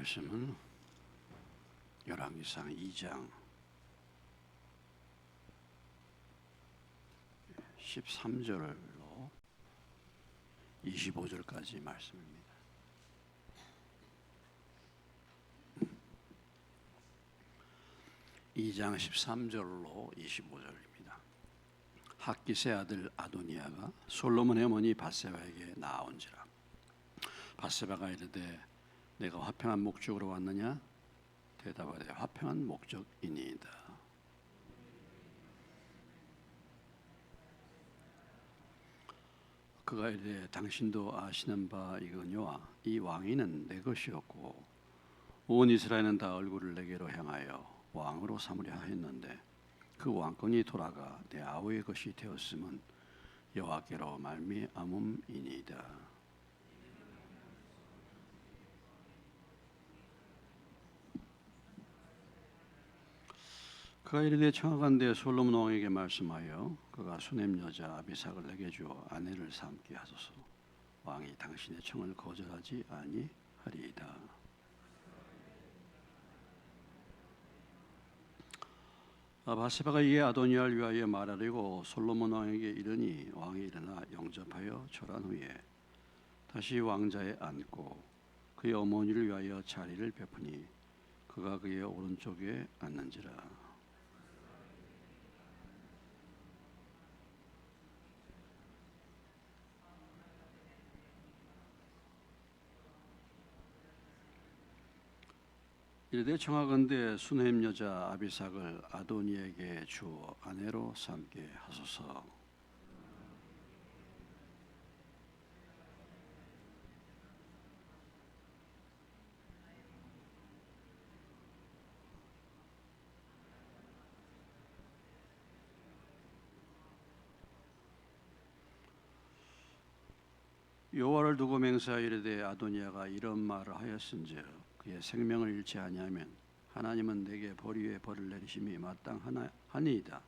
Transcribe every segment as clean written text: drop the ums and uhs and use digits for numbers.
말씀은 열왕기상 2장 13절로 25절까지 말씀입니다. 이 장 13절로 25절입니다. 학기세 아들 아도니아가 솔로몬의 어머니 밧세바에게 나아온지라. 밧세바가 이르되 내가 화평한 목적으로 왔느냐? 대답하되 화평한 목적이니이다. 그가 이르되 당신도 아시는 바 이거니와 이 왕위는 내 것이었고 온 이스라엘은 다 얼굴을 내게로 향하여 왕으로 삼으려 하였는데 그 왕권이 돌아가 내 아우의 것이 되었음은 여호와께로 말미암음이니이다. 그가 이르되 청하건대 솔로몬 왕에게 말씀하여 그가 수넴 여자 아비삭을 내게 주어 아내를 삼게 하소서. 왕이 당신의 청을 거절하지 아니하리이다. 밧세바가 이에 아도니아를 위하여 말하려고 솔로몬 왕에게 이르니 왕이 일어나 영접하여 절한 후에 다시 왕자에 앉고 그의 어머니를 위하여 자리를 베푸니 그가 그의 오른쪽에 앉는지라. 이르되 청하건대 수넴 여자 아비삭을 아도니에게 주어 아내로 삼게 하소서. 여호와를 두고 맹세하이르되 아도니아가 이런 말을 하였은즉 그의 생명을 잃지 아니하면 하나님은 내게 벌 위에 벌을 내리심이 마땅하니이다.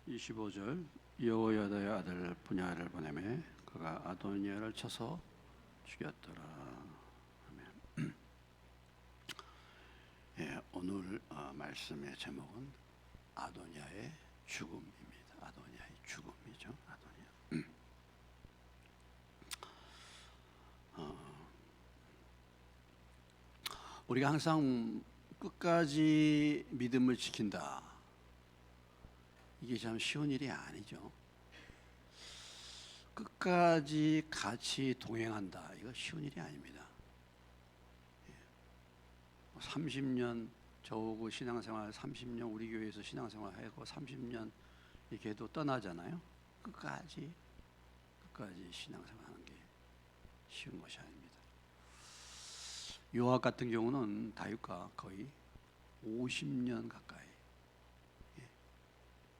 (25절) 여호야다의 아들 분야를 보내매 그가 아도니아를 쳐서 죽였더라. 예, 오늘 말씀의 제목은 아도니아의 죽음입니다. 아도니아의 죽음이죠. 아도니아. 우리가 항상 끝까지 믿음을 지킨다. 이게 참 쉬운 일이 아니죠. 끝까지 같이 동행한다. 이거 쉬운 일이 아닙니다. 30년 저하고 신앙생활 30년 우리 교회에서 신앙생활 하고 30년 이렇게 해도 떠나잖아요. 끝까지 신앙생활하는 게 쉬운 것이 아닙니다. 요압 같은 경우는 다윗과 거의 50년 가까이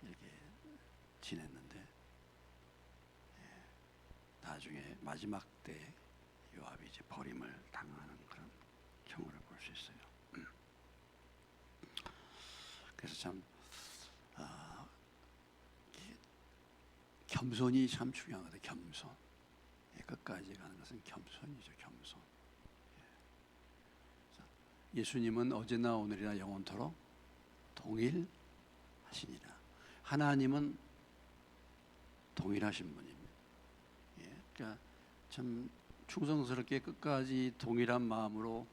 이렇게 지냈는데 나중에 마지막 때 요압이 이제 버림을 당하는 그런 경우를 볼 수 있어요. 그래서 참 겸손이 참 중요하거든요. 겸손. 끝까지 가는 것은 겸손이죠. 겸손. 예수님은 어제나 오늘이나 영원토록 동일하시니라. 하나님은 동일하신 분입니다. 그러니까 참 충성스럽게 끝까지 동일한 마음으로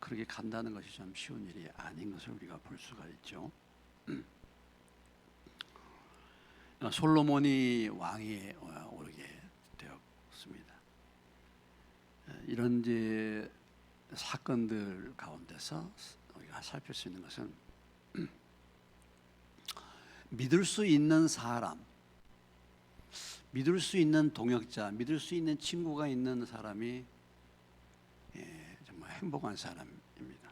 그렇게 간다는 것이 참 쉬운 일이 아닌 것을 우리가 볼 수가 있죠. 솔로몬이 왕위에 오르게 되었습니다. 이런 이제 사건들 가운데서 우리가 살필 수 있는 것은 믿을 수 있는 사람, 믿을 수 있는 동역자, 믿을 수 있는 친구가 있는 사람이 정말 행복한 사람입니다.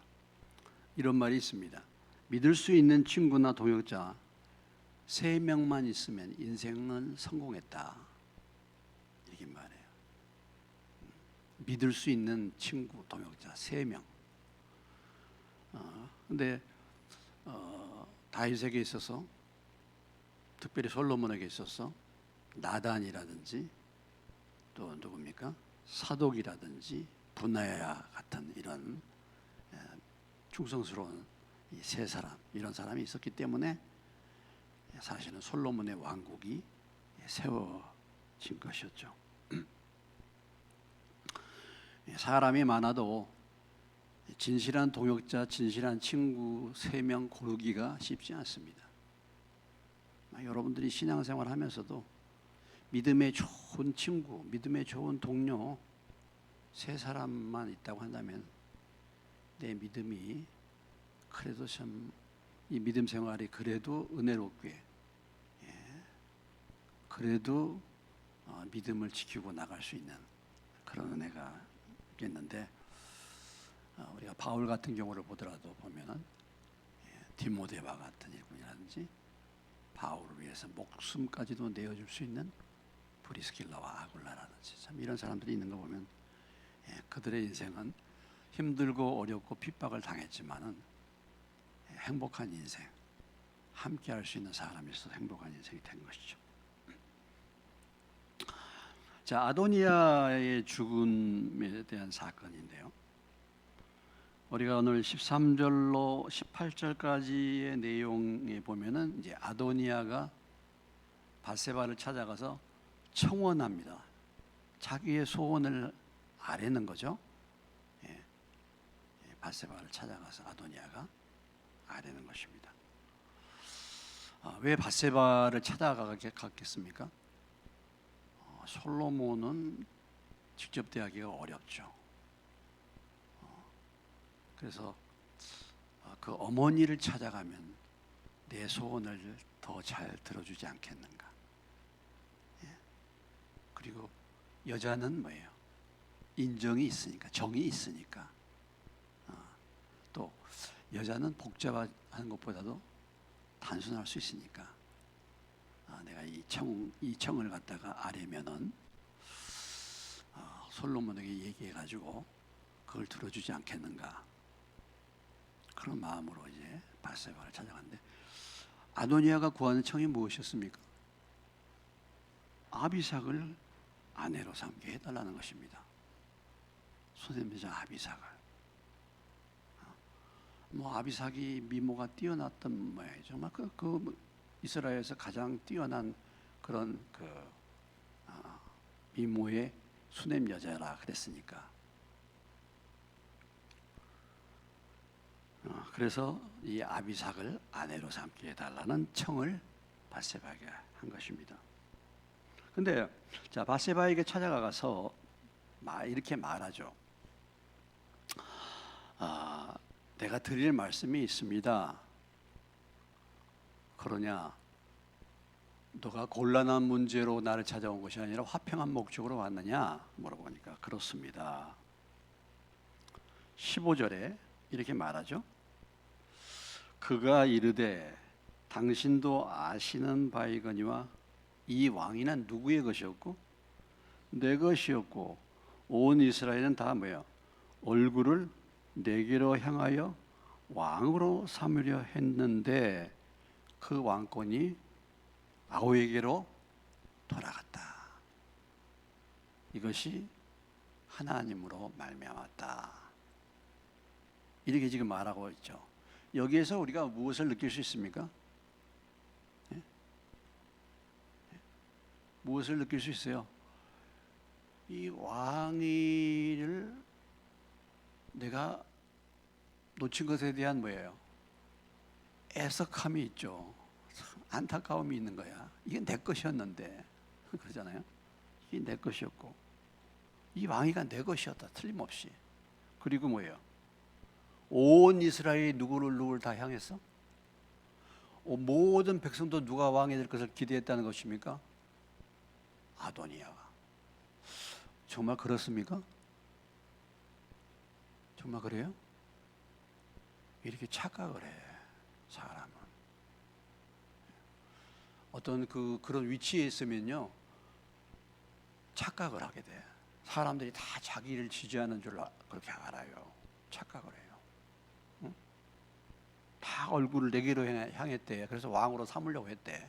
이런 말이 있습니다. 믿을 수 있는 친구나 동역자 3명만 있으면 인생은 성공했다. 이렇게 말해요. 믿을 수 있는 친구, 동역자 3명. 근데 다윗에게 있어서, 특별히 솔로몬에게 있어서 나단이라든지 또 누굽니까? 사독이라든지 분하야 같은 이런 충성스러운 이 세 사람, 이런 사람이 있었기 때문에 사실은 솔로몬의 왕국이 세워진 것이었죠. 사람이 많아도 진실한 동역자, 진실한 친구 3명 고르기가 쉽지 않습니다. 여러분들이 신앙생활 하면서도 믿음의 좋은 친구, 믿음의 좋은 동료 3사람만 있다고 한다면 내 믿음이 그래도 참, 이 믿음 생활이 그래도 은혜롭게, 그래도 믿음을 지키고 나갈 수 있는 그런 은혜가 있겠는데, 우리가 바울 같은 경우를 보더라도 보면은 디모데와 같은 일꾼이라든지 바울을 위해서 목숨까지도 내어줄 수 있는 브리스길라와 아굴라라든지 참 이런 사람들이 있는 거 보면 그들의 인생은 힘들고 어렵고 핍박을 당했지만은 행복한 인생, 함께 할 수 있는 사람이 있어서 행복한 인생이 된 것이죠. 자, 아도니아의 죽음에 대한 사건인데요. 우리가 오늘 13절로 18절까지의 내용에 보면은 이제 아도니아가 밧세바를 찾아가서 청원합니다. 자기의 소원을 아뢰는 거죠. 밧세바를 찾아가서 아도니아가 아뢰는 것입니다. 왜 밧세바를 찾아갔겠습니까? 솔로몬은 직접 대하기가 어렵죠. 그래서 그 어머니를 찾아가면 내 소원을 더 잘 들어주지 않겠는가. 그리고 여자는 뭐예요? 인정이 있으니까, 정이 있으니까. 또 여자는 복잡한 것보다도 단순할 수 있으니까 내가 이 청을 갖다가 아뢰면은 솔로몬에게 얘기해가지고 그걸 들어주지 않겠는가. 그런 마음으로 이제 밧세바를 찾아갔는데, 아도니아가 구하는 청이 무엇이었습니까? 아비삭을 아내로 삼게 해달라는 것입니다. 손해배자 아비삭을. 아비삭이 미모가 뛰어났던 모양이죠. 정말 그 이스라엘에서 가장 뛰어난 그런 미모의 수냄 여자라 그랬으니까. 그래서 이 아비삭을 아내로 삼게 해달라는 청을 밧세바에게 한 것입니다. 근데 자, 밧세바에게 찾아가서 이렇게 말하죠. 내가 드릴 말씀이 있습니다. 그러냐? 너가 곤란한 문제로 나를 찾아온 것이 아니라 화평한 목적으로 왔느냐? 물어보니까 그렇습니다. 15절에 이렇게 말하죠. 그가 이르되 당신도 아시는 바이거니와 이 왕위는 누구의 것이었고 내 것이었고 온 이스라엘은 다 뭐야? 얼굴을 내게로 향하여 왕으로 삼으려 했는데 그 왕권이 아우에게로 돌아갔다. 이것이 하나님으로 말미암았다. 이렇게 지금 말하고 있죠. 여기에서 우리가 무엇을 느낄 수 있습니까? 무엇을 느낄 수 있어요? 이 왕위를 내가 놓친 것에 대한 뭐예요? 애석함이 있죠. 안타까움이 있는 거야. 이게 내 것이었는데, 그러잖아요. 이게 내 것이었고 이 왕위가 내 것이었다, 틀림없이. 그리고 뭐예요? 온 이스라엘이 누구를 다 향했어? 모든 백성도 누가 왕이 될 것을 기대했다는 것입니까? 아도니아가. 정말 그렇습니까? 정말 그래요? 이렇게 착각을 해, 사람은. 어떤 그런 위치에 있으면요, 착각을 하게 돼. 사람들이 다 자기를 지지하는 줄 그렇게 알아요. 착각을 해요. 응? 다 얼굴을 내게로 향했대. 그래서 왕으로 삼으려고 했대.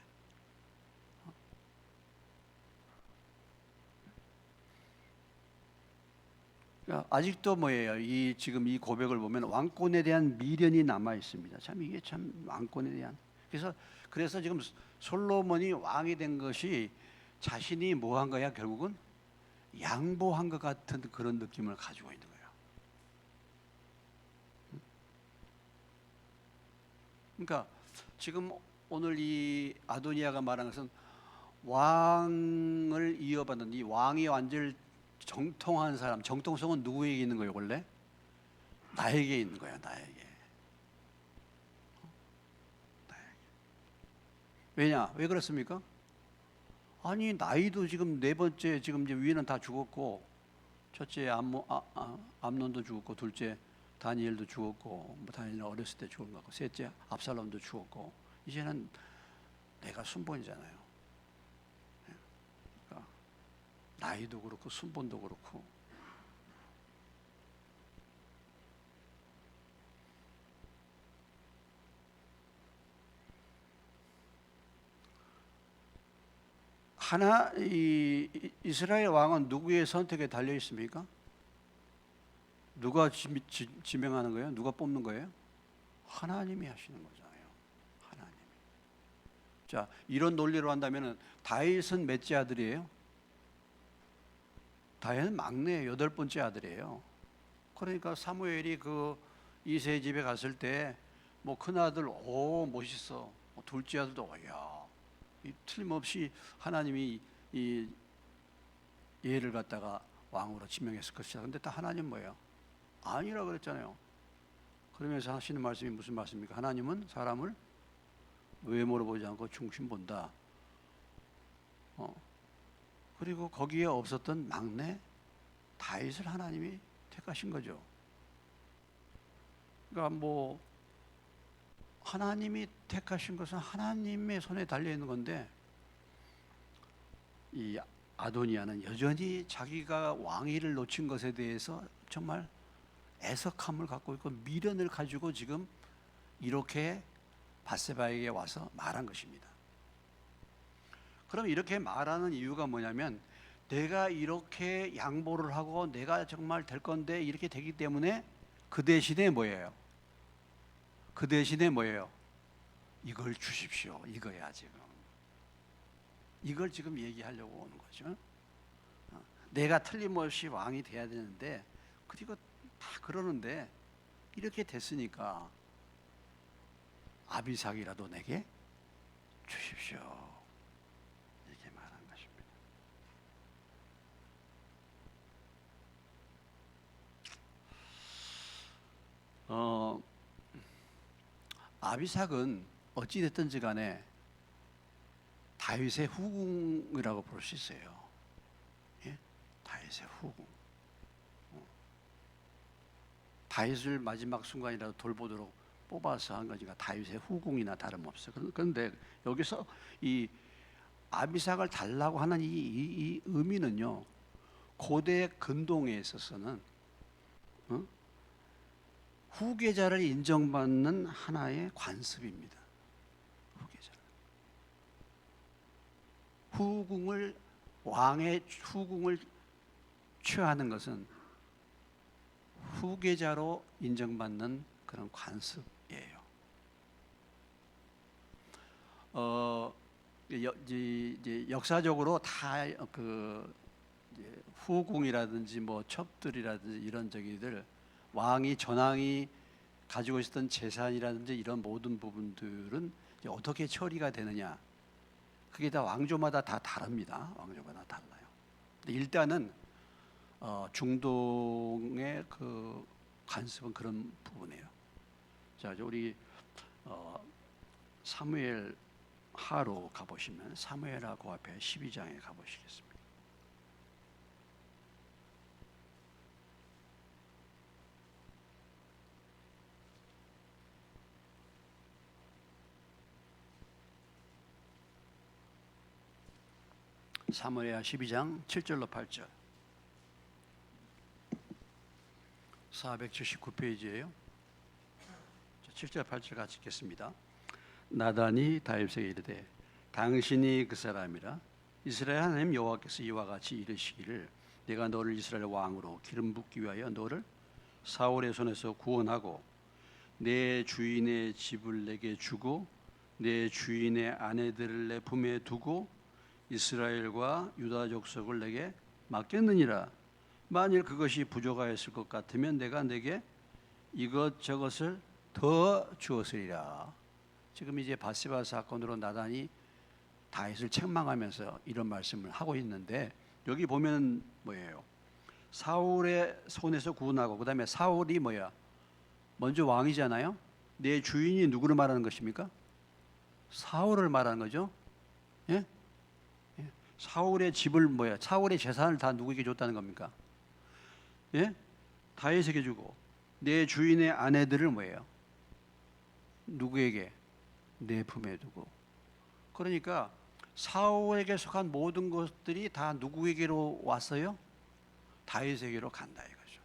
그러니까 아직도 뭐예요? 이 지금 이 고백을 보면 왕권에 대한 미련이 남아 있습니다. 참 이게 참 왕권에 대한. 그래서 지금 솔로몬이 왕이 된 것이 자신이 뭐 한 거야? 결국은 양보한 것 같은 그런 느낌을 가지고 있는 거예요. 그러니까 지금 오늘 이 아도니아가 말한 것은 왕을 이어받는 이 왕이 완전히 정통한 사람, 정통성은 누구에게 있는 거예요? 원래 나에게 있는 거야. 나에게. 왜냐? 왜 그렇습니까? 아니 나이도 지금 네 번째, 지금 이제 위에는 다 죽었고, 첫째 암논도 죽었고, 둘째 다니엘도 죽었고, 뭐 다니엘은 어렸을 때 죽은 것 같고, 셋째 압살롬도 죽었고, 이제는 내가 순번이잖아요. 그러니까 나이도 그렇고 순번도 그렇고. 이 이스라엘 왕은 누구의 선택에 달려 있습니까? 누가 지명하는 거예요? 누가 뽑는 거예요? 하나님이 하시는 거잖아요. 하나님이. 자, 이런 논리로 한다면은 다윗은 몇째 아들이에요? 다윗은 막내 여덟 번째 아들이에요. 그러니까 사무엘이 그 이세 집에 갔을 때 뭐 큰 아들 오 멋있어, 뭐 둘째 아들도 야 틀림없이 하나님이 이 얘를 갖다가 왕으로 지명했을 것이다. 근데 다 하나님 뭐예요? 아니라 그랬잖아요. 그러면서 하시는 말씀이 무슨 말씀입니까? 하나님은 사람을 외모로 보지 않고 중심 본다. 그리고 거기에 없었던 막내 다윗을 하나님이 택하신 거죠. 그러니까 뭐 하나님이 택하신 것은 하나님의 손에 달려 있는 건데, 이 아도니아는 여전히 자기가 왕위를 놓친 것에 대해서 정말 애석함을 갖고 있고 미련을 가지고 지금 이렇게 밧세바에게 와서 말한 것입니다. 그럼 이렇게 말하는 이유가 뭐냐면, 내가 이렇게 양보를 하고 내가 정말 될 건데 이렇게 되기 때문에 그 대신에 뭐예요? 그 대신에 뭐예요? 이걸 주십시오. 이거야 지금. 이걸 지금 얘기하려고 오는 거죠. 내가 틀림없이 왕이 돼야 되는데, 그리고 다 그러는데 이렇게 됐으니까 아비삭이라도 내게 주십시오. 이렇게 말한 것입니다. 아비삭은 어찌 됐든지 간에 다윗의 후궁이라고 볼 수 있어요. 예? 다윗의 후궁. 다윗을 마지막 순간이라도 돌보도록 뽑아서 한 거니까 다윗의 후궁이나 다름없어요. 그런데 여기서 이 아비삭을 달라고 하는 이 의미는요, 고대 근동에 있어서는 후계자를 인정받는 하나의 관습입니다. 후계자. 왕의 후궁을 취하는 것은 후계자로 인정받는 그런 관습이에요. 이제 역사적으로 다 그 후궁이라든지 뭐 첩들이라든지 이런 저기들, 왕이 전왕이 가지고 있었던 재산이라든지 이런 모든 부분들은 이제 어떻게 처리가 되느냐, 그게 다 왕조마다 다 다릅니다. 왕조마다 달라요. 근데 일단은 중동의 그 관습은 그런 부분이에요. 자, 우리 사무엘 하로 가보시면, 사무엘하 그 앞에 12장에 가보시겠습니다. 사무엘하 12장 7절로 8절. 479페이지예요. 7절 8절 같이 읽겠습니다. 나단이 다윗에게 이르되 당신이 그 사람이라. 이스라엘 하나님 여호와께서 이와 같이 이르시기를 내가 너를 이스라엘 왕으로 기름 붓기 위하여 너를 사울의 손에서 구원하고 내 주인의 집을 내게 주고 내 주인의 아내들을 내 품에 두고 이스라엘과 유다 족속을 내게 맡겼느니라. 만일 그것이 부족하였을 것 같으면 내가 내게 이것저것을 더 주었으리라. 지금 이제 바세바 사건으로 나단이 다윗을 책망하면서 이런 말씀을 하고 있는데, 여기 보면 뭐예요? 사울의 손에서 구원하고, 그 다음에 사울이 뭐야? 먼저 왕이잖아요. 내 주인이 누구를 말하는 것입니까? 사울을 말하는 거죠. 예? 예. 사울의 집을 뭐야? 사울의 재산을 다 누구에게 줬다는 겁니까? 예? 다윗에게 주고, 내 주인의 아내들을 뭐예요? 누구에게? 내 품에 두고. 그러니까 사울에게 속한 모든 것들이 다 누구에게로 왔어요? 다윗에게로 간다 이거죠.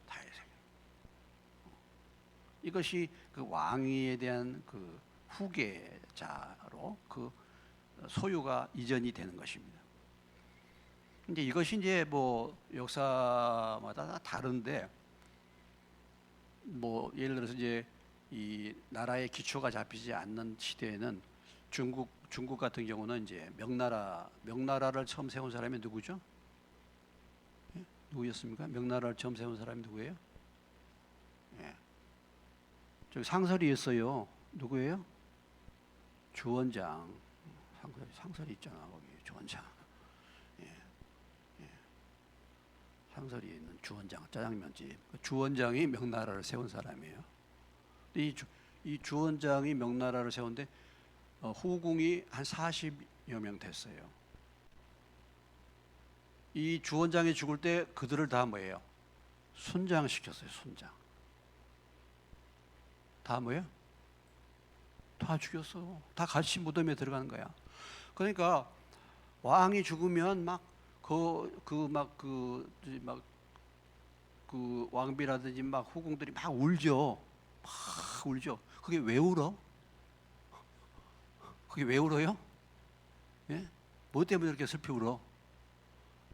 다윗에게. 이것이 그 왕위에 대한 그 후계자로 그 소유가 이전이 되는 것입니다. 이제 이것이 이제 뭐 역사마다 다 다른데, 뭐 예를 들어서 이제 이 나라의 기초가 잡히지 않는 시대에는 중국 같은 경우는 이제 명나라를 처음 세운 사람이 누구죠? 예? 누구였습니까? 명나라를 처음 세운 사람이 누구예요? 예. 저기 상설이 있어요. 누구예요? 주원장. 상설이 있잖아 거기 주원장. 예. 예. 상설이 있는 주원장 짜장면집. 주원장이 명나라를 세운 사람이에요. 이 주원장이 명나라를 세운데 후궁이 한 40여 명 됐어요. 이 주원장이 죽을 때 그들을 다 뭐예요? 순장시켰어요. 순장. 다 뭐예요? 다 죽였어. 다 같이 무덤에 들어가는 거야. 그러니까 왕이 죽으면 그 왕비라든지 막 후궁들이 막 울죠. 막 울죠. 그게 왜 울어? 그게 왜 울어요? 예? 뭐 때문에 이렇게 슬피 울어?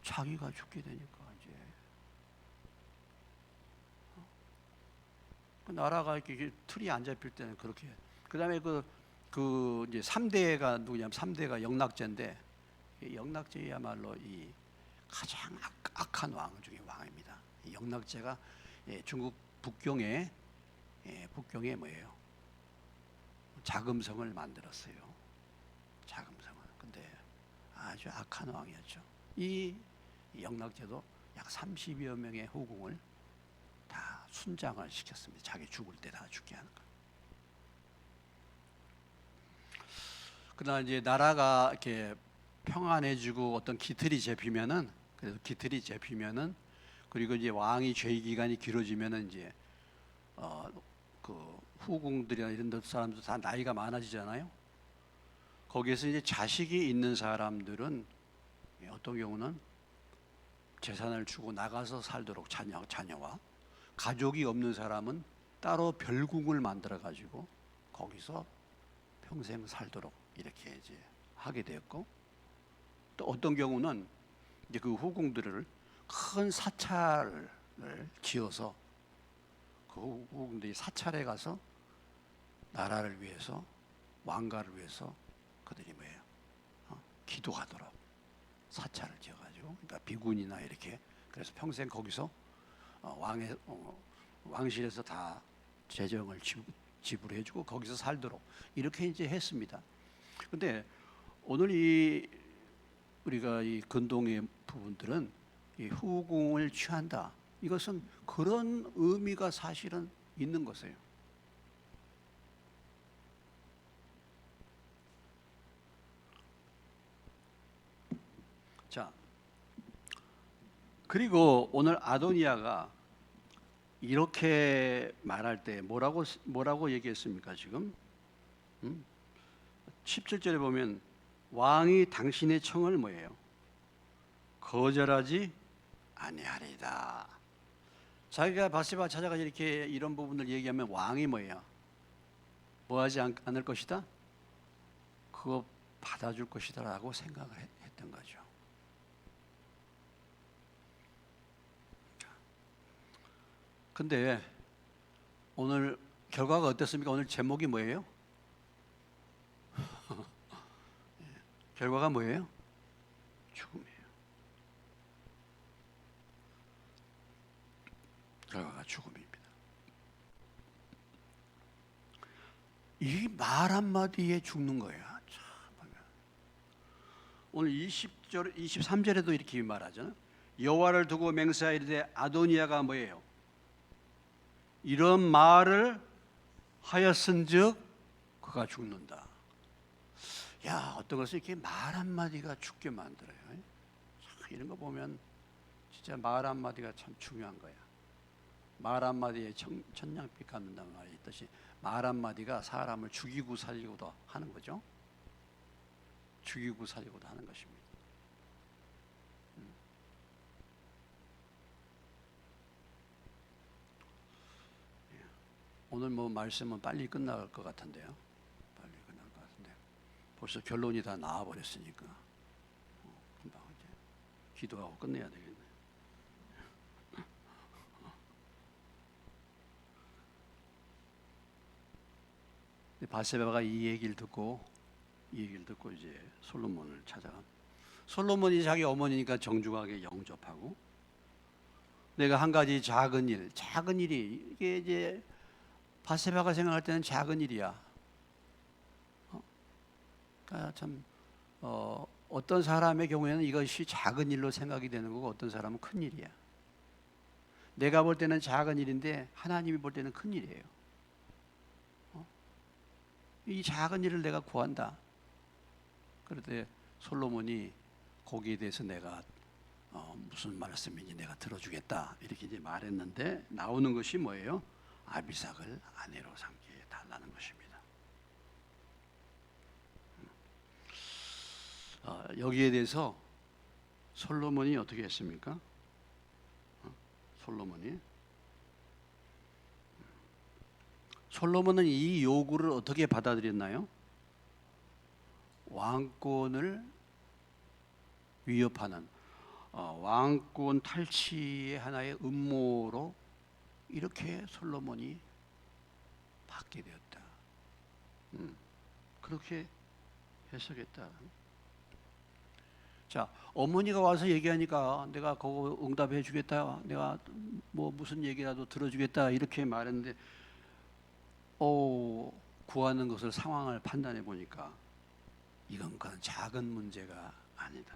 자기가 죽게 되니까 이제. 그 나라가 이렇게 틀이 안 잡힐 때는 그렇게. 그다음에 그 이제 3대가 누구냐면 3대가 영락제인데, 영락제야말로 이 가장 악한 왕 중에 왕입니다. 이 영락제가 중국 북경에 뭐예요? 자금성을 만들었어요. 자금성을. 근데 아주 악한 왕이었죠. 이 영락제도 약 30여 명의 후궁을 다 순장을 시켰습니다. 자기 죽을 때 다 죽게 하는 거. 그러나 이제 나라가 이렇게 평안해지고 어떤 기틀이 잡히면은, 그리고 이제 왕이 죄위 기간이 길어지면은 이제 그 후궁들이나 이런 사람들 다 나이가 많아지잖아요. 거기에서 이제 자식이 있는 사람들은 어떤 경우는 재산을 주고 나가서 살도록, 자녀와 가족이 없는 사람은 따로 별궁을 만들어 가지고 거기서 평생 살도록 이렇게 이제 하게 되었고, 또 어떤 경우는 이제 그 후궁들을 큰 사찰을 지어서 그 후궁들이 사찰에 가서 나라를 위해서, 왕가를 위해서 그들이 뭐예요? 기도하도록 사찰을 지어가지고, 그러니까 비군이나 이렇게, 그래서 평생 거기서 왕실에서 다 재정을 지불해주고 거기서 살도록 이렇게 이제 했습니다. 근데 오늘 우리가 이 근동의 부분들은 이 후궁을 취한다. 이것은 그런 의미가 사실은 있는 것이에요. 자, 그리고 오늘 아도니아가 이렇게 말할 때 뭐라고 얘기했습니까? 지금 17절에 보면 왕이 당신의 청을 뭐예요? 거절하지 아니하리다. 자기가 바세바 찾아가서 이렇게 이런 부분을 얘기하면 왕이 뭐예요? 뭐하지 않을 것이다? 그거 받아줄 것이다라고 생각을 했던 거죠. 근데 오늘 결과가 어땠습니까? 오늘 제목이 뭐예요? 결과가 뭐예요? 죽음이에요. 결과가 죽음입니다. 이 말 한마디에 죽는 거야. 오늘 20절, 23절에도 이렇게 말하잖아요. 여호와를 두고 맹세하이르되 아도니아가 뭐예요? 이런 말을 하였은즉 그가 죽는다. 야, 어떤 것을 이렇게 말 한마디가 죽게 만들어요. 이런 거 보면 진짜 말 한마디가 참 중요한 거야. 말 한마디에 천냥빛 갚는다는 말이 있듯이 말 한마디가 사람을 죽이고 살리고도 하는 거죠. 죽이고 살리고도 하는 것입니다. 오늘 뭐 말씀은 빨리 끝날 것 같은데요. 빨리 끝날 것 같은데 벌써 결론이 다 나와버렸으니까 금방 이제 기도하고 끝내야 되겠네. 바세바가 이 얘기를 듣고 이제 솔로몬을 찾아가. 솔로몬이 자기 어머니니까 정중하게 영접하고, 내가 한 가지 작은 일이 이게 이제 바세바가 생각할 때는 작은 일이야. 그러니까 참 어떤 사람의 경우에는 이것이 작은 일로 생각이 되는 거고 어떤 사람은 큰 일이야. 내가 볼 때는 작은 일인데 하나님이 볼 때는 큰 일이에요. 이 작은 일을 내가 구한다. 그런데 솔로몬이 거기에 대해서 내가 무슨 말씀인지 내가 들어주겠다 이렇게 이제 말했는데 나오는 것이 뭐예요? 아비삭을 아내로 삼게 달라는 것입니다. 여기에 대해서 솔로몬이 어떻게 했습니까? 솔로몬은 이 요구를 어떻게 받아들였나요? 왕권을 위협하는 왕권 탈취의 하나의 음모로 이렇게 솔로몬이 받게 되었다. 그렇게 해석했다. 자, 어머니가 와서 얘기하니까 내가 그거 응답해 주겠다. 내가 뭐 무슨 얘기라도 들어주겠다. 이렇게 말했는데 구하는 것을 상황을 판단해 보니까 이건 그런 작은 문제가 아니다.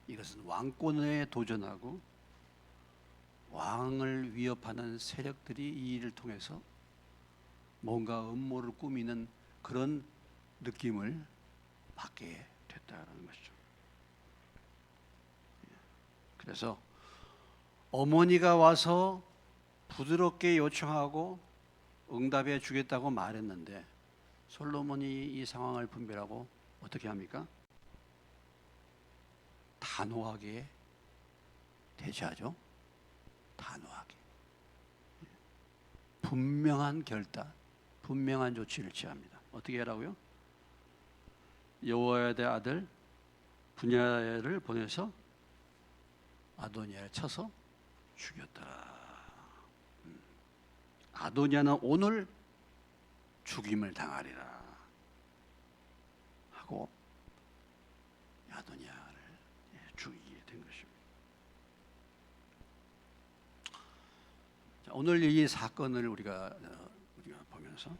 이것은 왕권에 도전하고 왕을 위협하는 세력들이 이 일을 통해서 뭔가 음모를 꾸미는 그런 느낌을 받게 됐다는 것이죠. 그래서 어머니가 와서 부드럽게 요청하고 응답해 주겠다고 말했는데 솔로몬이 이 상황을 분별하고 어떻게 합니까? 단호하게 대처하죠. 단호하게. 분명한 결단, 분명한 조치를 취합니다. 어떻게 하라고요? 여호야다의 아들 분야를 보내서 아도니아를 쳐서 죽였더라. 아도니아는 오늘 죽임을 당하리라 하고 아도니아를 죽이게 된 것입니다. 자, 오늘 이 사건을 우리가 보면서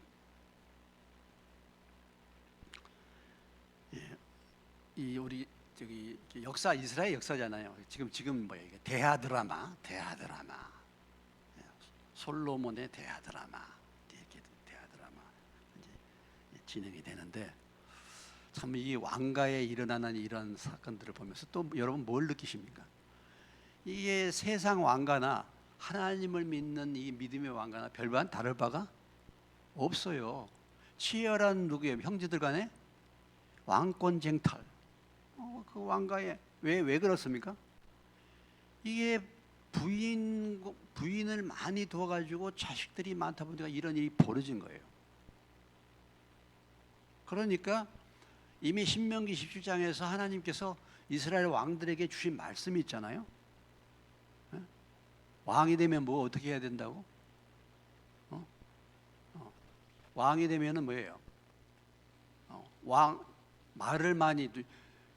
이 우리 저기 역사 이스라엘 역사잖아요. 지금 뭐야 이게 대하 드라마. 솔로몬의 대하 드라마 이렇게 대하 드라마 이제 진행이 되는데 참 이 왕가에 일어나는 이런 사건들을 보면서 또 여러분 뭘 느끼십니까? 이게 세상 왕가나 하나님을 믿는 이 믿음의 왕가나 별반 다를 바가 없어요. 치열한 누구의 형제들 간의 왕권 쟁탈. 그 왕가에 왜 그렇습니까? 이게 부인을 많이 둬가지고 자식들이 많다 보니까 이런 일이 벌어진 거예요. 그러니까 이미 신명기 17장에서 하나님께서 이스라엘 왕들에게 주신 말씀이 있잖아요. 왕이 되면 뭐 어떻게 해야 된다고? 왕이 되면은 뭐예요? 말을 많이,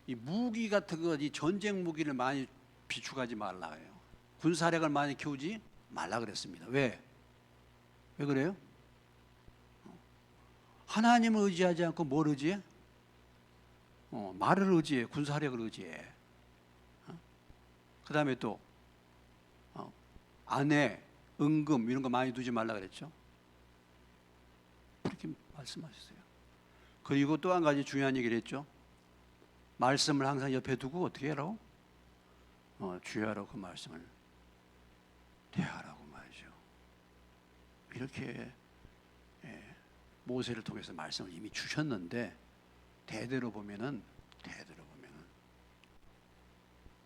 이 무기 같은 거, 이 전쟁 무기를 많이 비축하지 말라 해요. 군사력을 많이 키우지 말라 그랬습니다. 왜 그래요? 하나님을 의지하지 않고 뭘 의지해? 말을 의지해, 군사력을 의지해. 그 다음에 또 아내, 은금 이런 거 많이 두지 말라 그랬죠. 그렇게 말씀하셨어요. 그리고 또 한 가지 중요한 얘기를 했죠. 말씀을 항상 옆에 두고 어떻게 하라고? 주야로 그 말씀을 대하라고 말이죠. 이렇게 모세를 통해서 말씀을 이미 주셨는데 대대로 보면은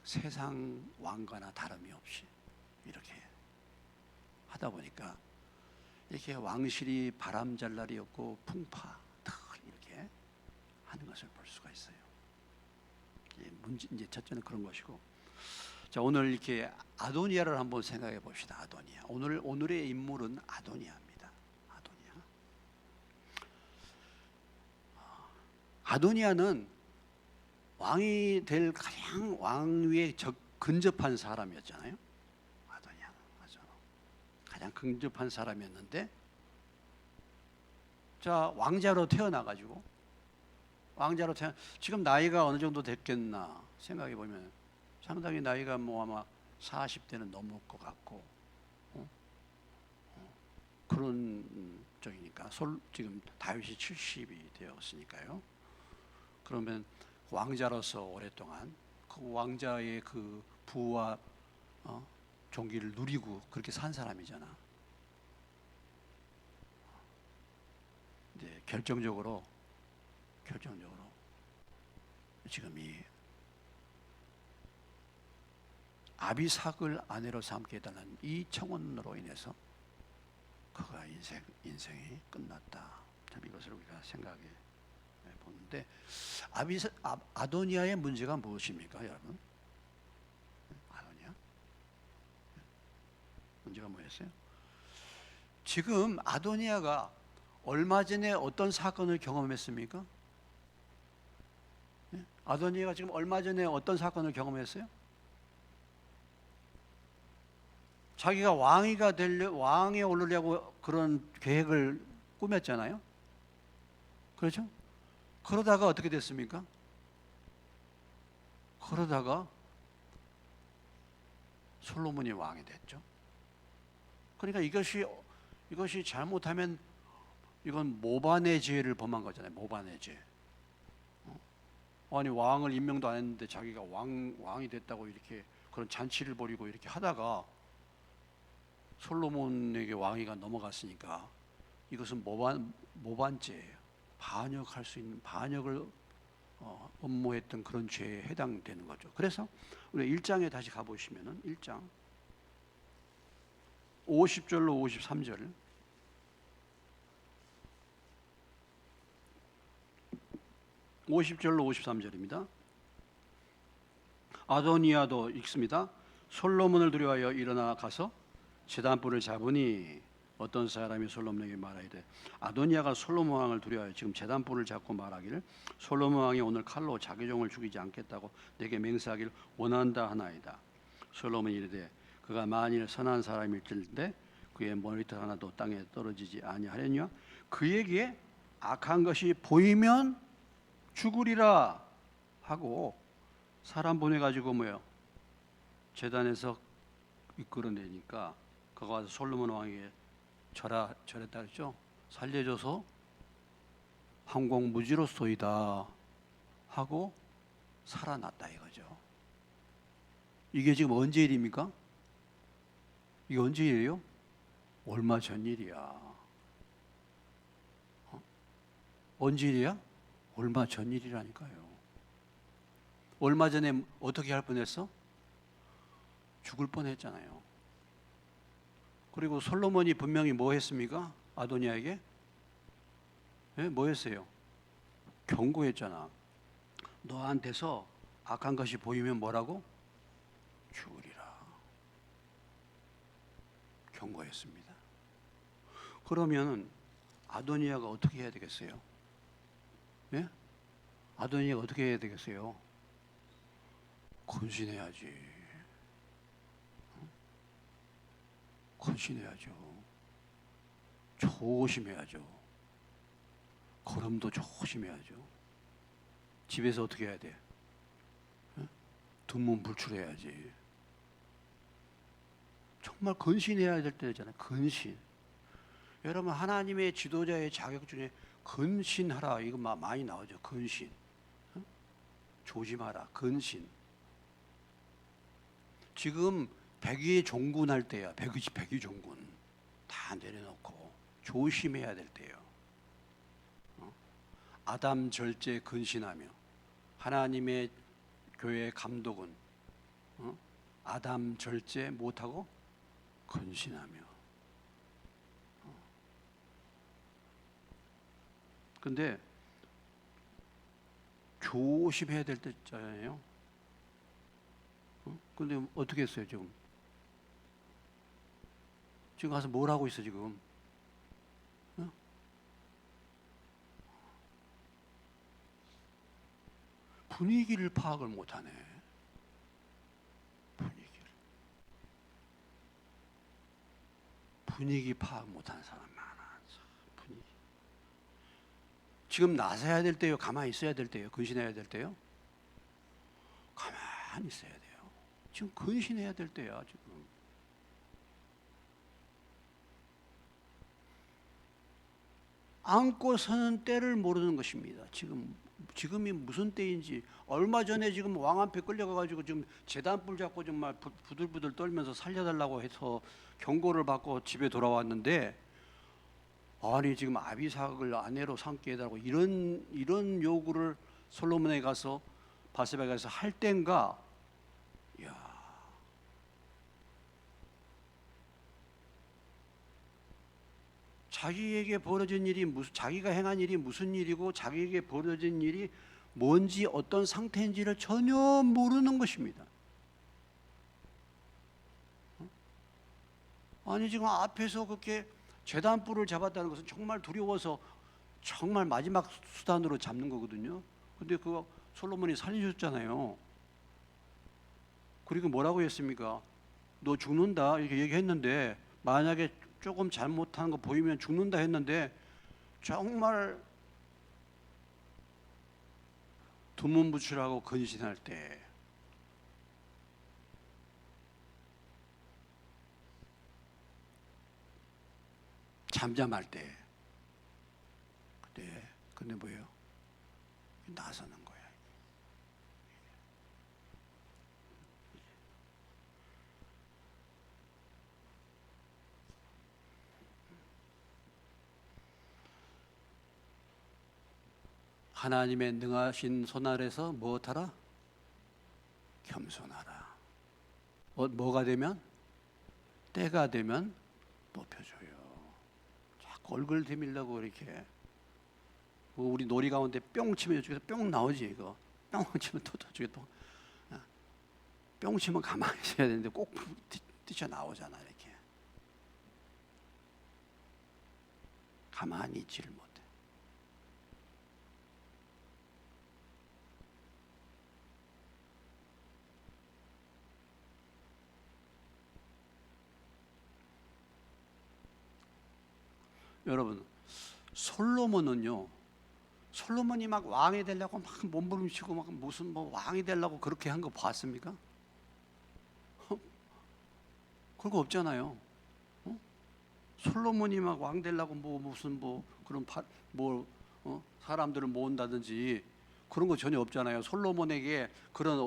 세상 왕과나 다름이 없이 이렇게 하다 보니까 이렇게 왕실이 바람잘 날이 없고 풍파 이렇게 하는 것을 볼 수가 있어요. 이제 첫째는 그런 것이고, 자, 오늘 이렇게 아도니아를 한번 생각해 봅시다. 아도니아. 오늘의 인물은 아도니아입니다. 아도니아는 왕이 될 가장 왕위에 근접한 사람이었잖아요. 아도니아는 맞아. 가장 근접한 사람이었는데, 자, 왕자로 태어나가지고 지금 나이가 어느 정도 됐겠나 생각해 보면 상당히 나이가 뭐 아마 40대는 넘을 것 같고, 그런 쪽이니까 지금 다윗이 70이 되었으니까요. 그러면 왕자로서 오랫동안 그 왕자의 그 부와 종기를 누리고 그렇게 산 사람이잖아. 이제 결정적으로 지금 이 아비삭을 아내로 삼게 해달라는 이 청원으로 인해서 그가 인생이 끝났다. 참 이것을 우리가 생각해 보는데, 아도니아의 문제가 무엇입니까, 여러분? 아도니아 문제가 뭐였어요? 지금 아도니아가 얼마 전에 어떤 사건을 경험했습니까? 아도니아가 지금 얼마 전에 어떤 사건을 경험했어요? 자기가 왕에 오르려고 그런 계획을 꾸몄잖아요. 그렇죠? 그러다가 어떻게 됐습니까? 그러다가 솔로몬이 왕이 됐죠. 그러니까 이것이 잘못하면 이건 모반의 죄를 범한 거잖아요. 모반의 죄. 아니, 왕을 임명도 안 했는데 자기가 왕이 됐다고 이렇게 그런 잔치를 벌이고 이렇게 하다가 솔로몬에게 왕위가 넘어갔으니까 이것은 모반죄예요. 반역할 수 있는, 반역을 업무했던 그런 죄에 해당되는 거죠. 그래서 우리 1장에 다시 가보시면은 1장 50절로 53절, (50절로 53절입니다) 아도니아도 읽습니다. 솔로몬을 두려워하여 일어나 가서 제단불을 잡으니 어떤 사람이 솔로몬에게 말하이되, 아도니아가 솔로몬 왕을 두려워하여 지금 제단불을 잡고 말하기를, 솔로몬 왕이 오늘 칼로 자기 종을 죽이지 않겠다고 내게 맹세하기를 원한다 하나이다. 솔로몬이 이르되, 그가 만일 선한 사람일진데 그의 머리털 하나도 땅에 떨어지지 아니하려냐? 그에게 악한 것이 보이면 죽으리라 하고 사람 보내가지고 제단에서 이끌어내니까 그가 와서 솔로몬 왕에게 절했다 그랬죠. 살려줘서 항공무지로소이다 하고 살아났다 이거죠. 이게 지금 언제 일입니까? 이게 언제 일이에요? 얼마 전 일이야. 언제 일이야? 얼마 전 일이라니까요. 얼마 전에 어떻게 할 뻔했어? 죽을 뻔했잖아요. 그리고 솔로몬이 분명히 뭐 했습니까? 아도니아에게 뭐 했어요? 경고했잖아. 너한테서 악한 것이 보이면 뭐라고? 죽으리라. 경고했습니다. 그러면 아도니아가 어떻게 해야 되겠어요? 예? 아도니아가 어떻게 해야 되겠어요? 헌신해야지. 헌신해야죠. 조심해야죠. 걸음도 조심해야죠. 집에서 어떻게 해야 돼? 두문불출해야지. 정말 근신해야 될 때잖아요. 근신. 여러분, 하나님의 지도자의 자격 중에 근신하라 이거 많이 나오죠. 근신. 조심하라. 근신. 지금 백의 종군 할 때야. 백의 종군 다 내려놓고 조심해야 될 때예요. 아담 절제 근신하며 하나님의 교회 감독은 아담 절제 못하고 근신하며. 근데 조심해야 될 때잖아요. 근데 어떻게 했어요 지금? 지금 가서 뭘 하고 있어 지금? 분위기를 파악을 못하네. 분위기 파악 못하는 사람 많아. 분위기. 지금 나서야 될 때요, 가만히 있어야 될 때요, 근신해야 될 때요? 가만히 있어야 돼요. 지금 근신해야 될 때야 지금. 안고 서는 때를 모르는 것입니다. 지금이 무슨 때인지. 얼마 전에 지금 왕 앞에 끌려가가지고 지금 제단불 잡고 정말 부들부들 떨면서 살려달라고 해서 경고를 받고 집에 돌아왔는데, 아니 지금 아비삭을 아내로 삼게 해달라고 이런 요구를 솔로몬에 가서 바세바에 가서 할 땐가? 야, 자기에게 벌어진 일이 자기가 행한 일이 무슨 일이고 자기에게 벌어진 일이 뭔지 어떤 상태인지를 전혀 모르는 것입니다. 아니 지금 앞에서 그렇게 제단불을 잡았다는 것은 정말 두려워서 정말 마지막 수단으로 잡는 거거든요. 근데 그거 솔로몬이 살려줬잖아요. 그리고 뭐라고 했습니까? 너 죽는다 이렇게 얘기했는데, 만약에 조금 잘못한 거 보이면 죽는다 했는데, 정말 두문부출하고 근신할 때, 잠잠할 때, 근데 뭐예요? 나서는 거야. 하나님의 능하신 손 아래서 무엇하라? 겸손하라. 뭐가 되면? 때가 되면 높여줘요. 자꾸 얼굴 들밀려고 이렇게. 우리 놀이 가운데 뿅 치면 이쪽에서 뿅 나오지. 이거 뿅 치면 또 저쪽에 또 뿅 치면 가만히 있어야 되는데 꼭 뛰쳐나오잖아. 이렇게 가만히 있지를 못해. 여러분, 솔로몬이 막 왕이 되려고 막 몸부림치고 막 무슨 뭐 왕이 되려고 그렇게 한 거 봤습니까? 그런 거 없잖아요. 솔로몬이 막 왕 되려고 무슨 그런 사람들을 모은다든지 그런 거 전혀 없잖아요. 솔로몬에게 그런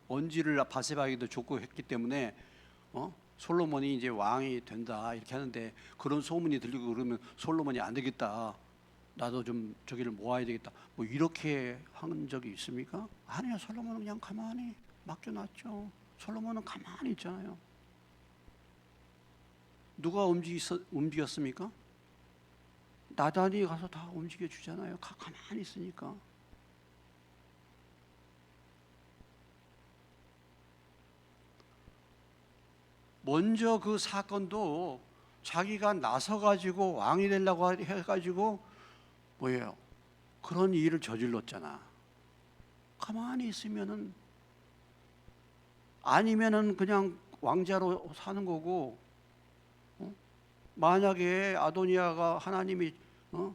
언지를 바세바에게도 줬고 했기 때문에 솔로몬이 이제 왕이 된다 이렇게 하는데, 그런 소문이 들리고 그러면 솔로몬이 안 되겠다, 나도 좀 저기를 모아야 되겠다, 뭐 이렇게 한 적이 있습니까? 아니요. 솔로몬은 그냥 가만히 맡겨놨죠. 솔로몬은 가만히 있잖아요. 누가 움직였습니까? 나단이 가서 다 움직여 주잖아요. 가만히 있으니까. 먼저 그 사건도 자기가 나서 가지고 왕이 되려고 해 가지고 뭐예요? 그런 일을 저질렀잖아. 가만히 있으면은, 아니면은 그냥 왕자로 사는 거고, 만약에 아도니아가 하나님이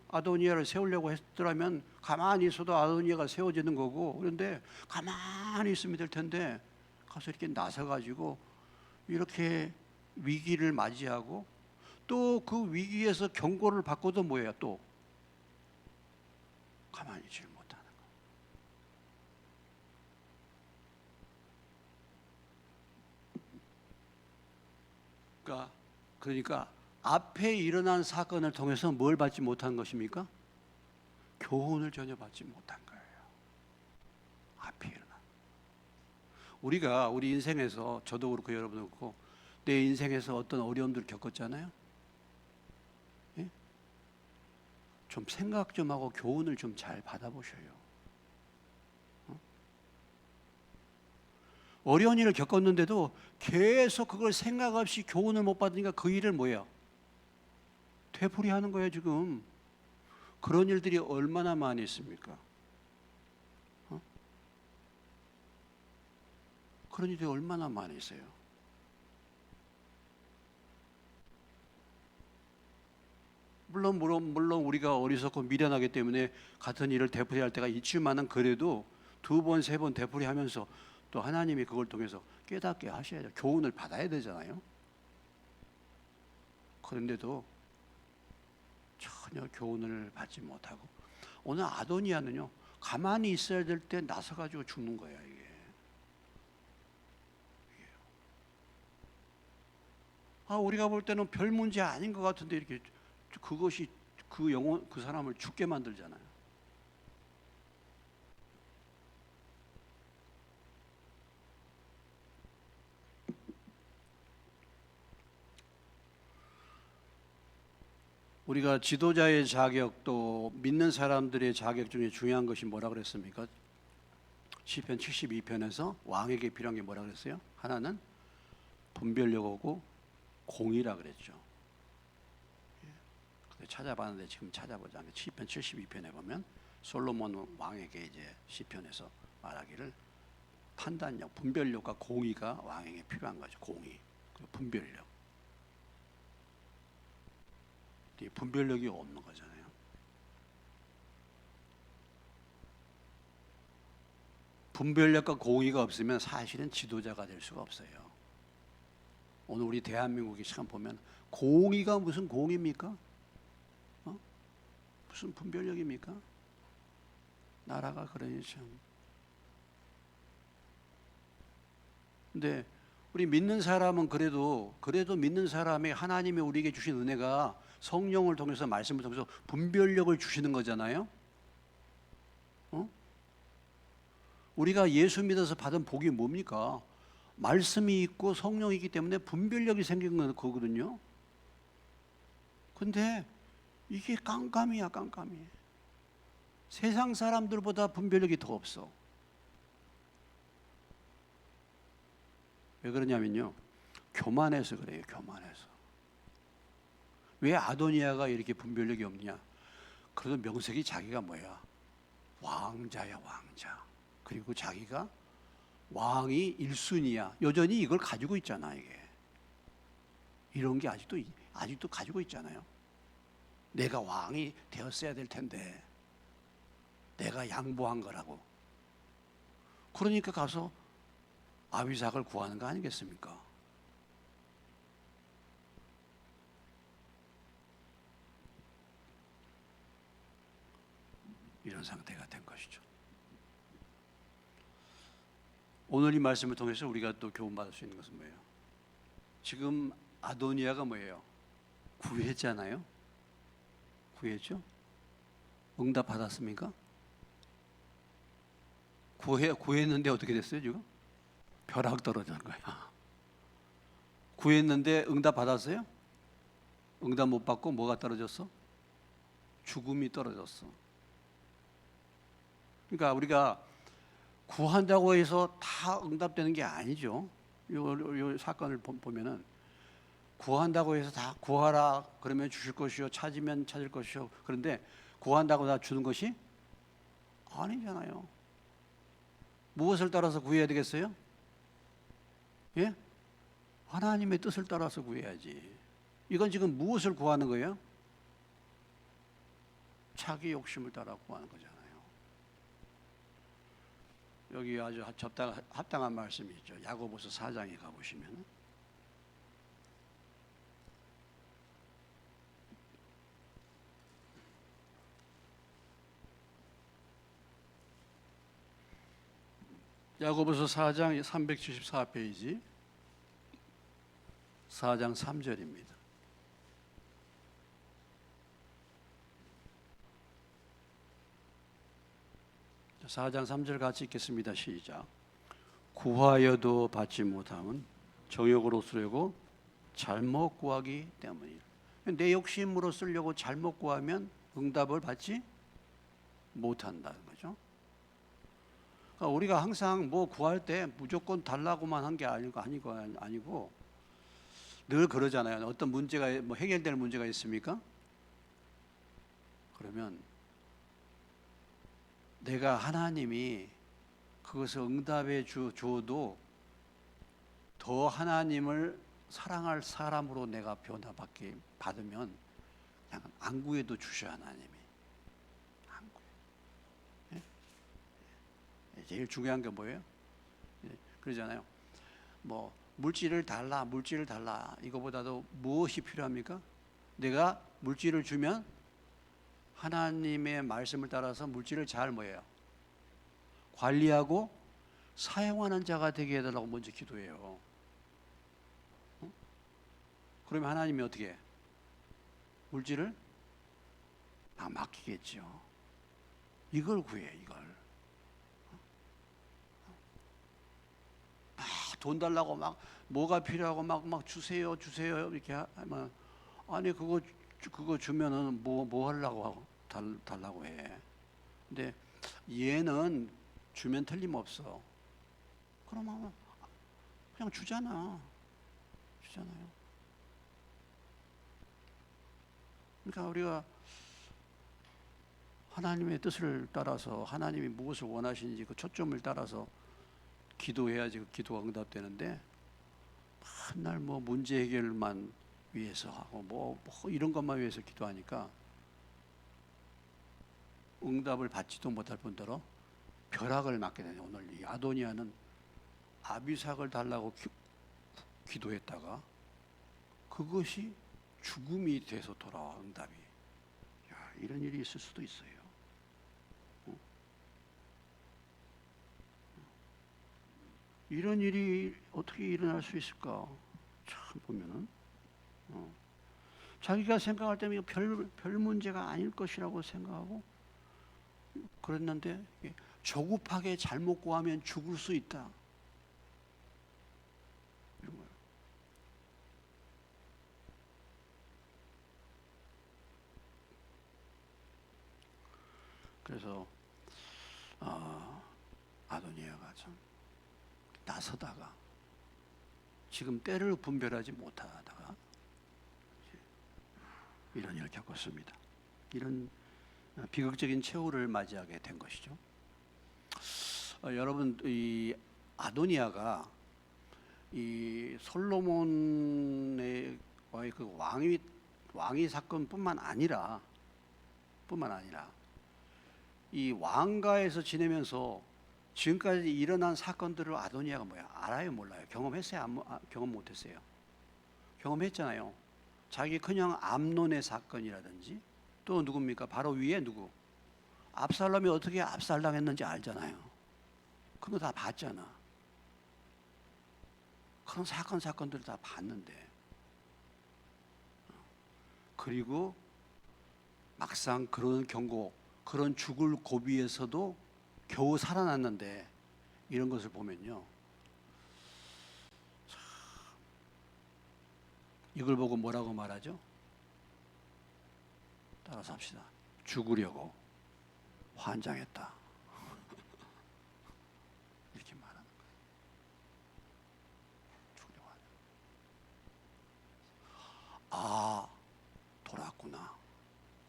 아도니아를 세우려고 했더라면 가만히 있어도 아도니아가 세워지는 거고, 그런데 가만히 있으면 될 텐데 가서 이렇게 나서 가지고 이렇게 위기를 맞이하고, 또 그 위기에서 경고를 받고도 뭐예요? 또 가만히 있지 못하는 거. 그러니까 앞에 일어난 사건을 통해서 뭘 받지 못한 것입니까? 교훈을 전혀 받지 못한 거예요. 앞에 일어난. 우리가 우리 인생에서, 저도 그렇고 여러분도 그렇고, 내 인생에서 어떤 어려움들을 겪었잖아요. 예? 좀 생각 좀 하고 교훈을 좀 잘 받아보셔요. 어려운 일을 겪었는데도 계속 그걸 생각 없이 교훈을 못 받으니까 그 일을 뭐예요? 되풀이하는 거예요 지금. 그런 일들이 얼마나 많이 있습니까? 그런 일이 얼마나 많이 있어요. 물론 우리가 어리석고 미련하기 때문에 같은 일을 되풀이할 때가 있지만은, 그래도 두 번, 세 번 되풀이하면서 또 하나님이 그걸 통해서 깨닫게 하셔야죠. 교훈을 받아야 되잖아요. 그런데도 전혀 교훈을 받지 못하고, 오늘 아도니아는요, 가만히 있어야 될 때 나서 가지고 죽는 거예요. 이게. 우리가 볼 때는 별 문제 아닌 것 같은데 이렇게, 그것이 그 영혼, 그 사람을 죽게 만들잖아요. 우리가 지도자의 자격, 또 믿는 사람들의 자격 중에 중요한 것이 뭐라 그랬습니까? 시편 72편에서 왕에게 필요한 게 뭐라 그랬어요? 하나는 분별력하고 공의라 그랬죠. 찾아봤는데 지금 찾아보지 않게 시편 72편에 보면 솔로몬 왕에게 이제 시편에서 말하기를, 판단력, 분별력과 공의가 왕에게 필요한 거죠. 공의, 분별력. 분별력이 없는 거잖아요. 분별력과 공의가 없으면 사실은 지도자가 될 수가 없어요. 오늘 우리 대한민국이 참 보면 공의가 무슨 공의입니까? 무슨 분별력입니까? 나라가 그러니 참. 근데 우리 믿는 사람은 그래도 믿는 사람이 하나님이 우리에게 주신 은혜가 성령을 통해서, 말씀을 통해서 분별력을 주시는 거잖아요. 우리가 예수 믿어서 받은 복이 뭡니까? 말씀이 있고 성령이 있기 때문에 분별력이 생긴 거거든요. 근데 이게 깜깜이야, 깜깜이. 세상 사람들보다 분별력이 더 없어. 왜 그러냐면요, 교만해서 그래요. 교만해서. 왜 아도니아가 이렇게 분별력이 없냐? 그래도 명색이 자기가 뭐야? 왕자야, 왕자. 그리고 자기가 왕이 1순위야. 여전히 이걸 가지고 있잖아. 이게 이런 게 아직도 가지고 있잖아요. 내가 왕이 되었어야 될 텐데 내가 양보한 거라고. 그러니까 가서 아비삭을 구하는 거 아니겠습니까? 이런 상태가 된 것이죠. 오늘 이 말씀을 통해서 우리가 또 교훈받을 수 있는 것은 뭐예요? 지금 아도니아가 뭐예요? 구했잖아요. 구했죠? 응답 받았습니까? 구했는데 어떻게 됐어요 지금? 벼락 떨어지는 거야. 구했는데 응답 받았어요? 응답 못 받고 뭐가 떨어졌어? 죽음이 떨어졌어. 그러니까 우리가 구한다고 해서 다 응답되는 게 아니죠. 요 사건을 보면은 구한다고 해서 다 구하라 그러면 주실 것이요, 찾으면 찾을 것이요. 그런데 구한다고 다 주는 것이 아니잖아요. 무엇을 따라서 구해야 되겠어요? 예? 하나님의 뜻을 따라서 구해야지. 이건 지금 무엇을 구하는 거예요? 자기 욕심을 따라 구하는 거잖아요. 여기 아주 합당한 말씀이 있죠. 야고보서 4장에 가보시면 야고보서 4장 374페이지 4장 3절입니다. 4장 3절 같이 읽겠습니다. 시작. 구하여도 받지 못함은 정욕으로 쓰려고 잘못 구하기 때문이라. 내 욕심으로 쓰려고 잘못 구하면 응답을 받지 못한다는 거죠. 그러니까 우리가 항상 뭐 구할 때 무조건 달라고만 한 게 아니고 늘 그러잖아요. 어떤 문제가 뭐 해결될 문제가 있습니까? 그러면 내가 하나님이 그것을 응답해 주어도 더 하나님을 사랑할 사람으로 내가 변화받게 받으면 그냥 안 구해도 주셔. 하나님이 안 구해. 예? 제일 중요한 게 뭐예요? 그러잖아요. 뭐 물질을 달라 이거보다도 무엇이 필요합니까? 내가 물질을 주면 하나님의 말씀을 따라서 물질을 잘 뭐예요? 관리하고 사용하는 자가 되게 해달라고 먼저 기도해요. 그러면 하나님이 어떻게 해? 물질을 맡기겠죠. 이걸 구해. 이걸 막 돈 달라고 막 뭐가 필요하고 막 주세요 이렇게 하면 아니 그거 주면은 뭐 하려고 하고 달라고 해. 근데 얘는 주면 틀림없어. 그러면 그냥 주잖아요. 그러니까 우리가 하나님의 뜻을 따라서 하나님이 무엇을 원하시는지 그 초점을 따라서 기도해야지 그 기도가 응답되는데 맨날 뭐 문제 해결만 위해서 하고 뭐 이런 것만 위해서 기도하니까 응답을 받지도 못할 뿐더러 벼락을 맞게 되네요. 오늘 이 아도니아는 아비삭을 달라고 기도했다가 그것이 죽음이 돼서 돌아와. 응답이. 야, 이런 일이 있을 수도 있어요. 이런 일이 어떻게 일어날 수 있을까? 참 보면은 자기가 생각할 때는 별 문제가 아닐 것이라고 생각하고 그랬는데 조급하게 잘못 구하면 죽을 수 있다. 이런 거예요. 그래서 아도니아가 참 나서다가 지금 때를 분별하지 못하다가 이런 일을 겪었습니다. 이런 비극적인 최후를 맞이하게 된 것이죠. 여러분, 이 아도니아가 이 솔로몬의 그 왕위 사건뿐만 아니라 이 왕가에서 지내면서 지금까지 일어난 사건들을 아도니아가 뭐야? 알아요, 몰라요? 경험했어요? 경험 못했어요? 경험했잖아요. 자기 큰형 암논의 사건이라든지 또 누굽니까? 바로 위에 누구? 압살롬이 어떻게 압살당했는지 알잖아요. 그거 다 봤잖아. 그런 사건들을 다 봤는데 그리고 막상 그런 경고, 그런 죽을 고비에서도 겨우 살아났는데 이런 것을 보면요, 이걸 보고 뭐라고 말하죠? 따라서 합시다. 죽으려고 환장했다. 이렇게 말하는 거예요. 죽으려고 환장. 아, 돌아왔구나.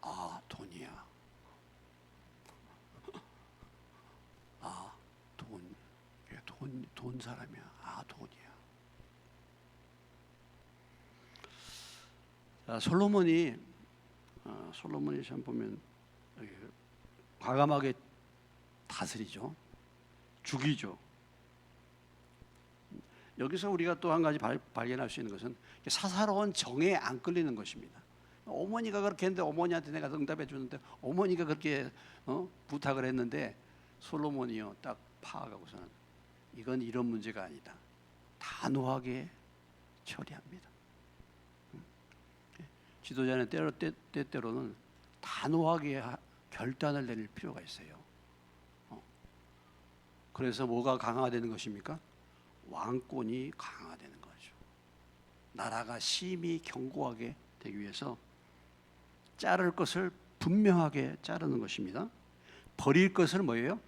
아, 돈이야. 아, 돈 사람이야. 아, 돈이야. 자, 솔로몬이 참 보면 과감하게 다스리죠. 죽이죠. 여기서 우리가 또 한 가지 발견할 수 있는 것은 사사로운 정에 안 끌리는 것입니다. 어머니가 그렇게 했는데 어머니한테 내가 응답해 주는데 어머니가 그렇게 부탁을 했는데 솔로몬이요 딱 파악하고서는 이건 이런 문제가 아니다. 단호하게 처리합니다. 지도자는 때때로는 단호하게 결단을 내릴 필요가 있어요. 그래서 뭐가 강화되는 것입니까? 왕권이 강화되는 거죠. 나라가 심히 견고하게 되기 위해서 자를 것을 분명하게 자르는 것입니다. 버릴 것을 뭐예요?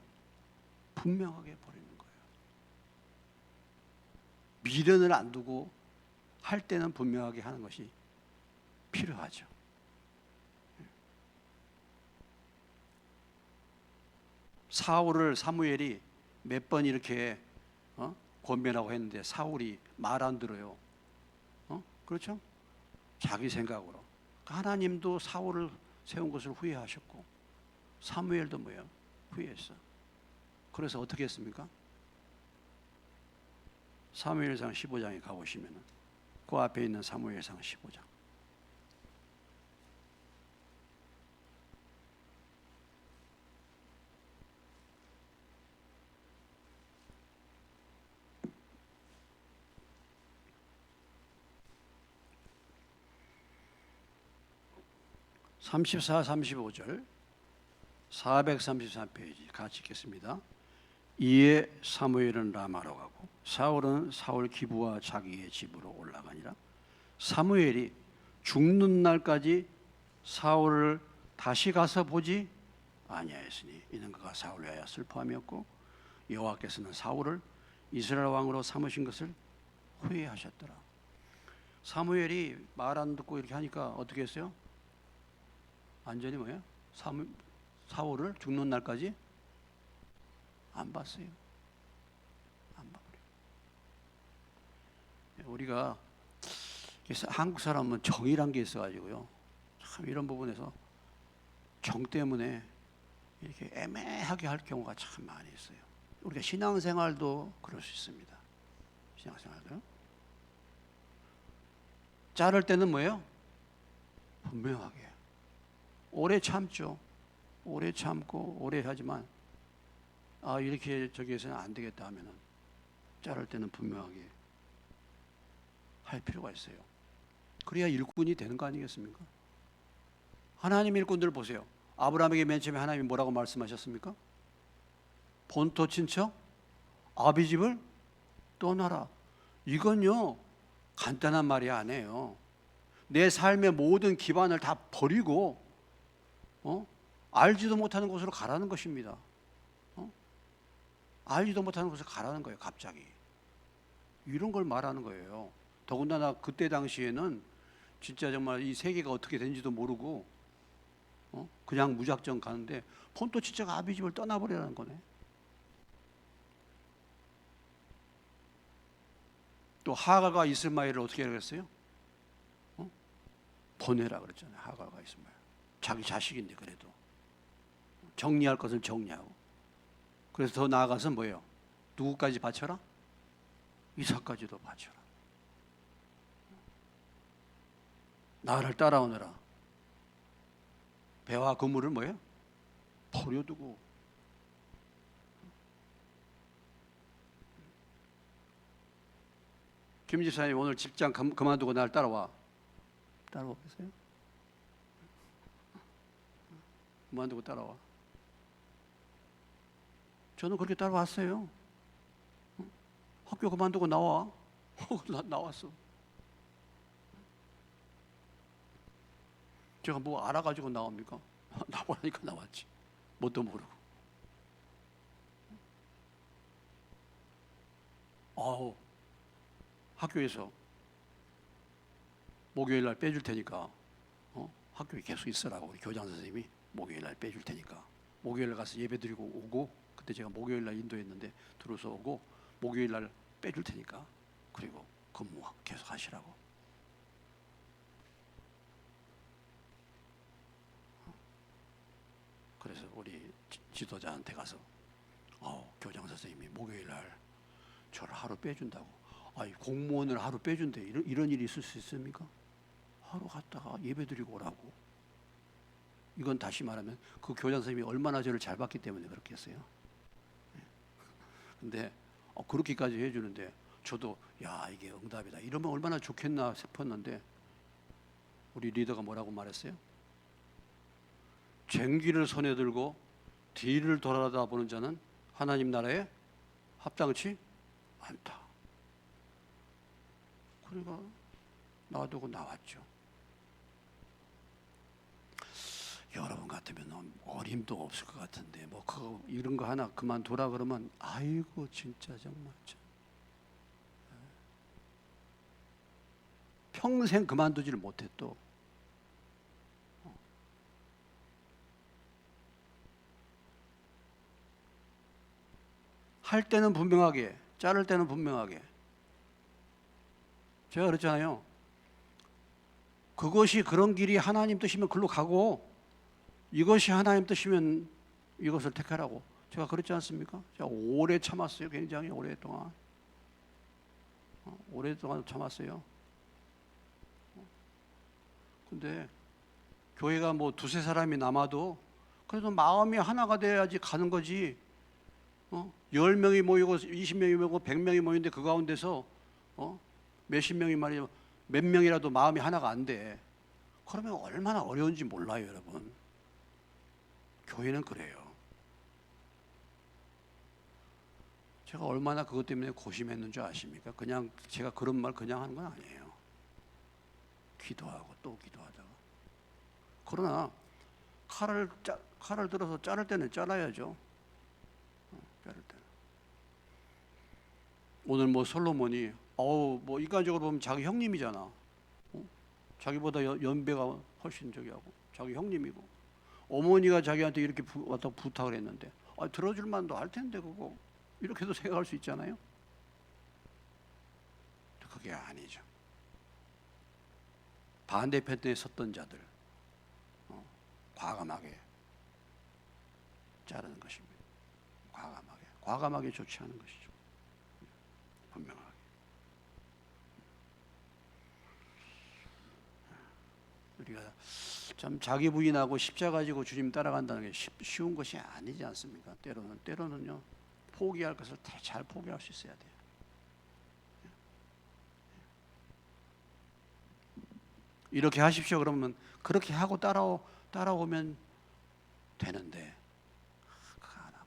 분명하게 버리는 거예요. 미련을 안 두고 할 때는 분명하게 하는 것이 필요하죠. 사울을 사무엘이 몇 번 이렇게 권면하고 했는데 사울이 말 안 들어요. 그렇죠? 자기 생각으로. 하나님도 사울을 세운 것을 후회하셨고 사무엘도 뭐예요? 후회했어. 그래서 어떻게 했습니까? 사무엘상 15장에 가보시면 그 앞에 있는 사무엘상 15장 34, 35절 433페이지 같이 읽겠습니다. 이에 사무엘은 라마로 가고 사울은 사울 기부와 자기의 집으로 올라가니라. 사무엘이 죽는 날까지 사울을 다시 가서 보지 아니하였으니 이는 그가 사울을 위하여 슬퍼함이었고 여호와께서는 사울을 이스라엘 왕으로 삼으신 것을 후회하셨더라. 사무엘이 말 안 듣고 이렇게 하니까 어떻게 했어요? 완전히 뭐예요? 사울을 죽는 날까지 안 봤어요. 안 봐버려요. 우리가 한국 사람은 정이란 게 있어가지고요. 참 이런 부분에서 정 때문에 이렇게 애매하게 할 경우가 참 많이 있어요. 우리가 신앙생활도 그럴 수 있습니다. 신앙생활도요. 자를 때는 뭐예요? 분명하게. 오래 참죠. 오래 참고 오래 하지만 이렇게 저기 해서는 안 되겠다 하면은 자를 때는 분명하게 할 필요가 있어요. 그래야 일꾼이 되는 거 아니겠습니까? 하나님 일꾼들 보세요. 아브라함에게 맨 처음에 하나님이 뭐라고 말씀하셨습니까? 본토 친척 아비 집을 떠나라. 이건요 간단한 말이 아니에요. 내 삶의 모든 기반을 다 버리고 알지도 못하는 곳으로 가라는 것입니다. 알지도 못하는 곳으로 가라는 거예요. 갑자기 이런 걸 말하는 거예요. 더군다나 그때 당시에는 진짜 정말 이 세계가 어떻게 되는지도 모르고 그냥 무작정 가는데 본토 친척 아비 집을 떠나버리라는 거네. 또 하갈과 이스마엘을 어떻게 그랬어요? 보내라 그랬잖아요. 하갈과 이스마엘. 자기 자식인데 그래도 정리할 것을 정리하고. 그래서 더 나아가서 뭐예요? 누구까지 바쳐라? 이삭까지도 바쳐라. 나를 따라오너라. 배와 그물을 뭐예요? 버려두고. 김 집사님 오늘 직장 그만두고 날 따라와. 따라오겠어요? 그만두고 따라와. 저는 그렇게 따라왔어요. 학교 그만두고 나와. 나왔어. 제가 뭐 알아가지고 나옵니까? 나오라니까 나왔지. 뭣도 모르고. 학교에서 목요일 날 빼줄 테니까 학교에 계속 있으라고 우리 교장 선생님이 목요일 날 빼줄 테니까 목요일 날 가서 예배 드리고 오고, 그때 제가 목요일 날 인도했는데 들어서 오고 목요일 날 빼줄 테니까 그리고 근무 계속 하시라고. 그래서 우리 지도자한테 가서 교장 선생님이 목요일 날 저를 하루 빼준다고. 공무원을 하루 빼준대. 이런 일이 있을 수 있습니까? 하루 갔다가 예배 드리고 오라고. 이건 다시 말하면 그 교장 선생님이 얼마나 저를 잘 봤기 때문에 그렇게 했어요. 근데 그렇게까지 해주는데 저도 야, 이게 응답이다, 이러면 얼마나 좋겠나 싶었는데 우리 리더가 뭐라고 말했어요? 쟁기를 손에 들고 뒤를 돌아다 보는 자는 하나님 나라에 합당치 않다. 그러니까 놔두고 나왔죠. 여러분 같으면 어림도 없을 것 같은데 이런 거 하나 그만두라 그러면 아이고 진짜 정말 평생 그만두지를 못해. 또 할 때는 분명하게, 자를 때는 분명하게. 제가 그랬잖아요. 그것이 그런 길이 하나님 뜻이면 글로 가고, 이것이 하나님 뜻이면 이것을 택하라고 제가 그랬지 않습니까? 제가 오래 참았어요. 굉장히 오랫동안 참았어요. 근데 교회가 뭐 두세 사람이 남아도 그래도 마음이 하나가 돼야지 가는 거지. 10명이 모이고 20명이 모이고 100명이 모이는데 그 가운데서 몇십 명이 말이죠, 몇 명이라도 마음이 하나가 안 돼. 그러면 얼마나 어려운지 몰라요, 여러분. 교회는 그래요. 제가 얼마나 그것 때문에 고심했는 줄 아십니까? 그냥 제가 그런 말 그냥 하는 건 아니에요. 기도하고 또 기도하다가. 그러나 칼을 들어서 자를 때는 잘라야죠. 자를 때는. 오늘 뭐 솔로몬이 뭐 인간적으로 보면 자기 형님이잖아. 자기보다 연배가 훨씬 저기하고 자기 형님이고, 어머니가 자기한테 이렇게 왔다 부탁을 했는데 들어줄 만도 할 텐데 그거 이렇게도 생각할 수 있잖아요. 그게 아니죠. 반대편에 섰던 자들 과감하게 자르는 것입니다. 과감하게 조치하는 것이죠. 분명하게. 우리가 참 자기 부인하고 십자가 지고 주님 따라간다는 게 쉬운 것이 아니지 않습니까? 때로는요 포기할 것을 잘 포기할 수 있어야 돼요. 이렇게 하십시오 그러면 그렇게 하고 따라오면 되는데 그거 안 하거든요.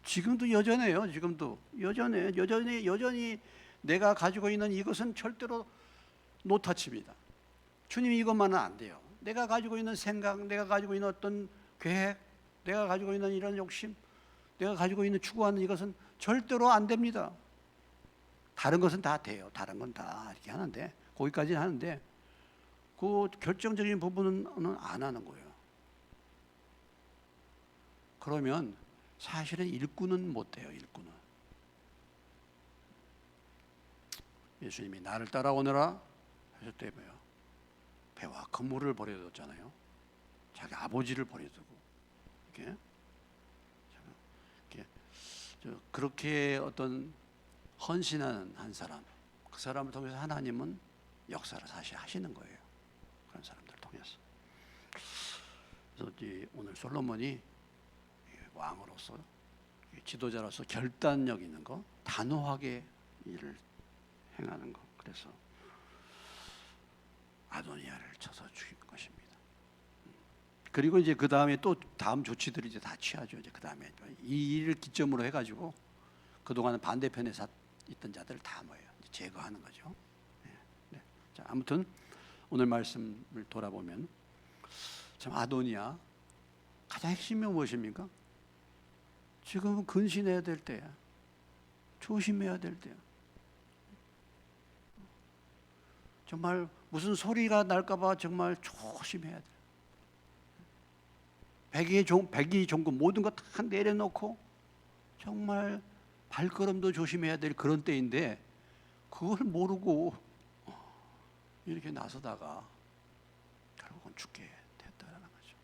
지금도 여전해요. 지금도 여전히 내가 가지고 있는 이것은 절대로 노타치입니다. 주님이 이것만은 안 돼요. 내가 가지고 있는 생각, 내가 가지고 있는 어떤 계획, 내가 가지고 있는 이런 욕심, 내가 가지고 있는 추구하는 이것은 절대로 안 됩니다. 다른 것은 다 돼요. 다른 건 다 이렇게 하는데, 거기까지는 하는데 그 결정적인 부분은 안 하는 거예요. 그러면 사실은 일꾼은 못 돼요. 일꾼은. 예수님이 나를 따라오너라 하실 때 뭐예요? 배와 그물을 버려뒀잖아요. 자기 아버지를 버려두고 그렇게 어떤 헌신하는 한 사람, 그 사람을 통해서 하나님은 역사를 사실 하시는 거예요. 그런 사람들을 통해서. 그래서 오늘 솔로몬이 왕으로서 지도자로서 결단력 있는 거, 단호하게 일을 행하는 거. 그래서 아도니아를 쳐서 죽인 것입니다. 그리고 이제 그 다음에 또 다음 조치들이 이제 다 취하죠. 이제 그 다음에 이 일을 기점으로 해가지고 그동안 반대편에 있던 자들을 다 제거하는 거죠. 네. 자, 아무튼 오늘 말씀을 돌아보면 참 아도니아 가장 핵심이 무엇입니까? 지금은 근신해야 될 때야. 조심해야 될 때야. 정말 무슨 소리가 날까봐 정말 조심해야 돼. 백의 종군 모든 것 다 내려놓고 정말 발걸음도 조심해야 될 그런 때인데 그걸 모르고 이렇게 나서다가 결국은 죽게 됐다라는 거죠.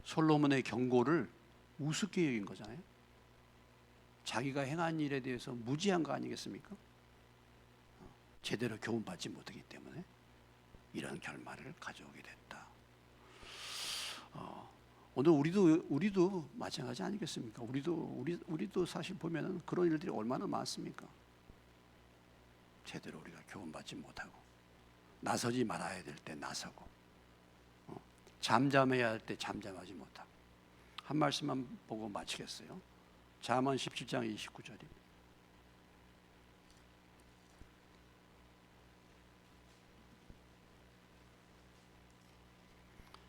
솔로몬의 경고를 우습게 여긴 거잖아요. 자기가 행한 일에 대해서 무지한 거 아니겠습니까? 제대로 교훈받지 못하기 때문에 이런 결말을 가져오게 됐다. 오늘 우리도 마찬가지 아니겠습니까? 우리도 사실 보면은 그런 일들이 얼마나 많습니까? 제대로 우리가 교훈받지 못하고 나서지 말아야 될 때 나서고 잠잠해야 할 때 잠잠하지 못하고 한 말씀만 보고 마치겠어요. 잠언 17장 29절입니다.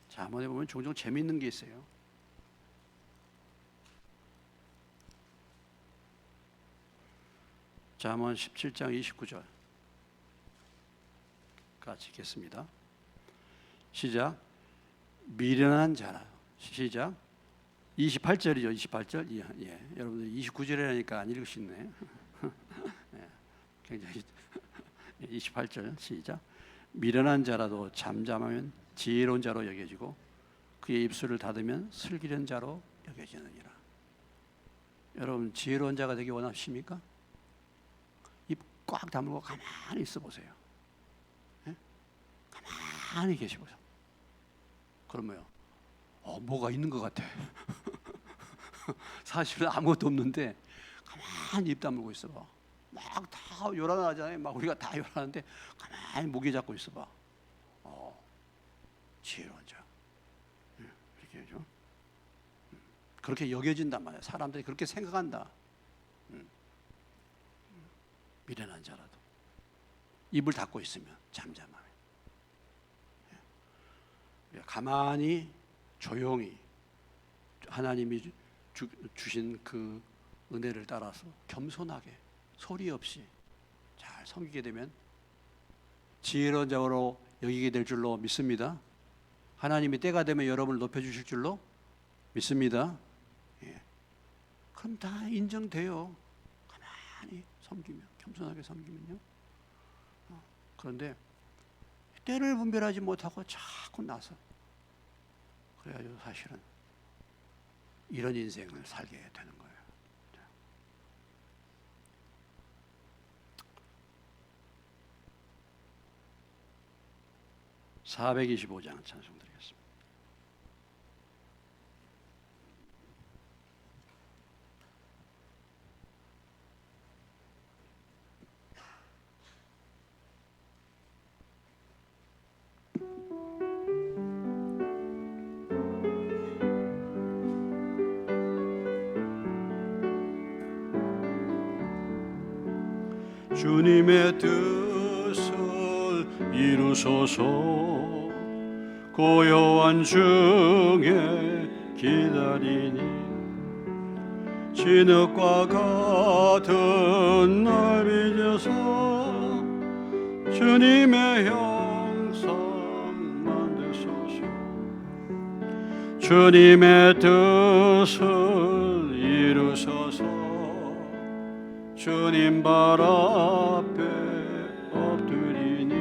잠언에 보면 종종 재미있는 게 있어요. 잠언 17장 29절 같이 읽겠습니다. 시작. 미련한 자라. 시작. 28절이죠. 28절. 예. 여러분들 29절이라니까 안 읽으시네. 예. 굉장히 28절 시작. 미련한 자라도 잠잠하면 지혜로운 자로 여겨지고 그의 입술을 닫으면 슬기로운 자로 여겨지느니라. 여러분 지혜로운 자가 되기 원하십니까? 입 꽉 다물고 가만히 있어 보세요. 예? 가만히 계시고요. 그러면요. 뭐가 있는 것 같아. 사실은 아무것도 없는데 가만히 입 다물고 있어봐. 막 다 요란하잖아요. 막 우리가 다 요란한데 가만히 무게 잡고 있어봐. 지혜로운 자. 이렇게 하죠. 그렇게 여겨진단 말이야. 사람들이 그렇게 생각한다. 미련한 자라도 입을 닫고 있으면 잠잠하면 가만히 조용히 하나님이 주신 그 은혜를 따라서 겸손하게 소리 없이 잘 섬기게 되면 지혜로운 자로 여기게 될 줄로 믿습니다. 하나님이 때가 되면 여러분을 높여주실 줄로 믿습니다. 예. 그럼 다 인정돼요. 가만히 섬기면, 겸손하게 섬기면요. 그런데 때를 분별하지 못하고 자꾸 나서 그래가지고 사실은 이런 인생을 살게 되는 거예요. 425장 찬송 드리겠습니다. 주님의 뜻을 이루소서. 고요한 중에 기다리니 진흙과 같은 날 빚어서 주님의 형상 만드소서. 주님의 뜻을 이루소서. 주님 발 앞에 엎드리니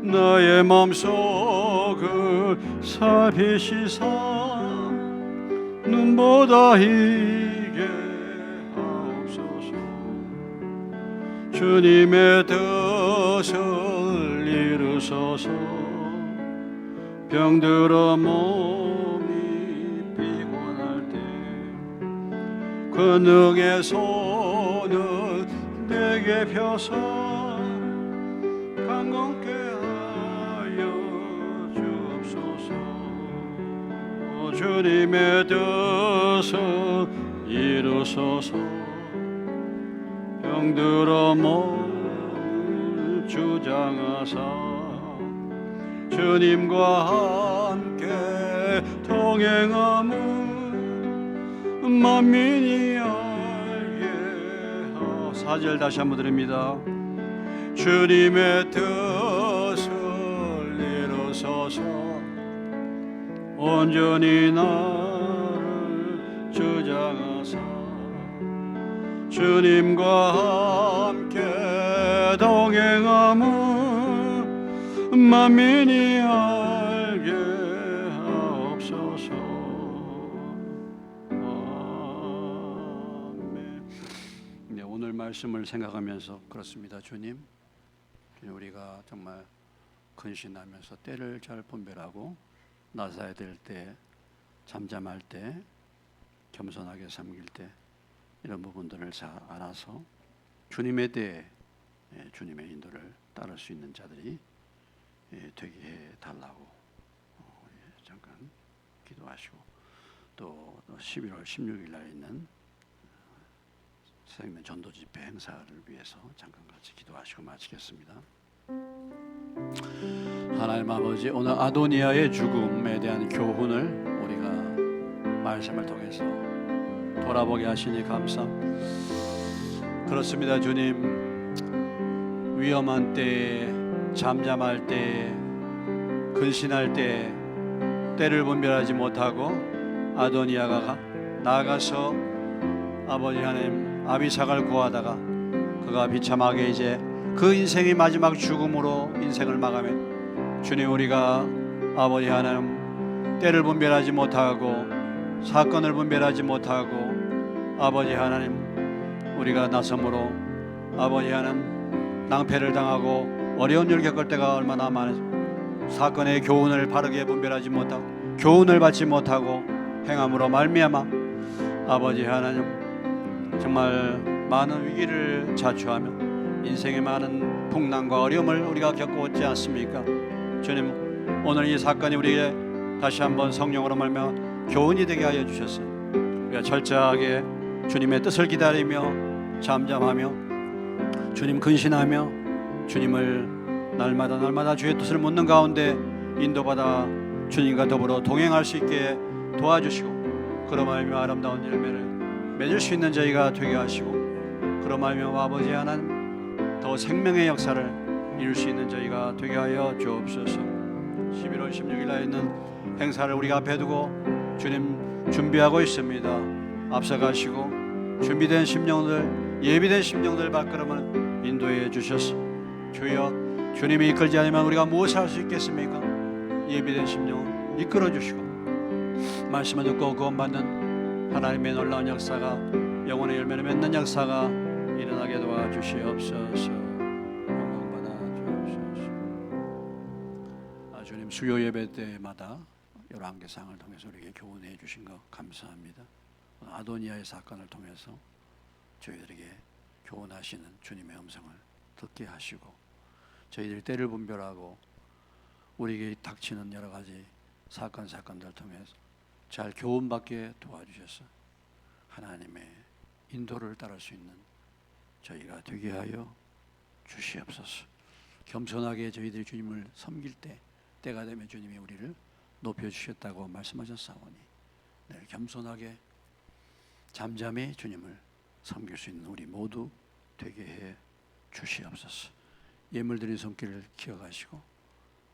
나의 마음속을 살피시사 눈보다 희게 하옵소서. 주님의 뜻을 이루소서. 병들어 몸이 피곤할 때 그 능의 손을 내게 펴서 강건케 하여 주옵소서. 주님의 뜻을 이루소서. 병들어 몸을 주장하사 주님과 함께 동행함은 만민이 알게 하오. 4절 다시 한번 드립니다. 주님의 뜻을 이루소서 온전히 나를 주장하사 주님과 함께 동행함은 만민이 알게 하옵소서. 아멘. 네, 오늘 말씀을 생각하면서 그렇습니다. 주님, 우리가 정말 근신하면서 때를 잘 분별하고 나서야 될 때, 잠잠할 때, 겸손하게 섬길 때 이런 부분들을 잘 알아서 주님의 때에 주님의 인도를 따를 수 있는 자들이 되게 해달라고 잠깐 기도하시고, 또 11월 16일 날 있는 생명 전도 집회 행사를 위해서 잠깐 같이 기도하시고 마치겠습니다. 하나님 아버지, 오늘 아도니아의 죽음에 대한 교훈을 우리가 말씀을 통해서 돌아보게 하시니 감사합니다. 그렇습니다. 주님, 위험한 때에, 잠잠할 때에, 근신할 때에 때를 분별하지 못하고 아도니아가 나아가서 아버지 하나님 아비삭을 구하다가 그가 비참하게 이제 그 인생의 마지막 죽음으로 인생을 마감해. 주님, 우리가 아버지 하나님 때를 분별하지 못하고 사건을 분별하지 못하고 아버지 하나님 우리가 나섬으로 아버지 하나님 낭패를 당하고 어려운 일을 겪을 때가 얼마나 많은지, 사건의 교훈을 바르게 분별하지 못하고 교훈을 받지 못하고 행함으로 말미암아 아버지 하나님 정말 많은 위기를 자초하며 인생의 많은 풍랑과 어려움을 우리가 겪어오지 않습니까? 주님, 오늘 이 사건이 우리에게 다시 한번 성령으로 말미암아 교훈이 되게 하여 주셨어요. 우리가 철저하게 주님의 뜻을 기다리며 잠잠하며 주님 근신하며 주님을 날마다 주의 뜻을 묻는 가운데 인도받아 주님과 더불어 동행할 수 있게 도와주시고, 그로 말미암아 아름다운 열매를 맺을 수 있는 저희가 되게 하시고, 그로 말미암아 아버지 하나님 더 생명의 역사를 이룰 수 있는 저희가 되게 하여 주옵소서. 11월 16일 날 있는 행사를 우리가 앞에 두고 주님 준비하고 있습니다. 앞서가시고 준비된 심령들, 예비된 심령들 발걸음을 인도해 주셔서 주여, 주님이 이끌지 않으면 우리가 무엇을 할 수 있겠습니까? 예비된 심령을 이끌어 주시고 말씀을 듣고 구원받는 하나님의 놀라운 역사가, 영혼의 열매를 맺는 역사가 일어나게 도와주시옵소서. 영광 받아 주옵소서. 주님, 수요 예배 때마다 11개상을 통해서 우리에게 교훈해 주신 것 감사합니다. 아도니아의 사건을 통해서 저희들에게 교훈하시는 주님의 음성을 듣게 하시고, 저희들이 때를 분별하고 우리에게 닥치는 여러 가지 사건들을 통해서 잘 교훈받게 도와주셔서 하나님의 인도를 따를 수 있는 저희가 되게 하여 주시옵소서. 겸손하게 저희들이 주님을 섬길 때가 되면 주님이 우리를 높여주셨다고 말씀하셨사오니 늘 겸손하게 잠잠히 주님을 섬길 수 있는 우리 모두 되게 해 주시옵소서. 예물드린 손길을 기억하시고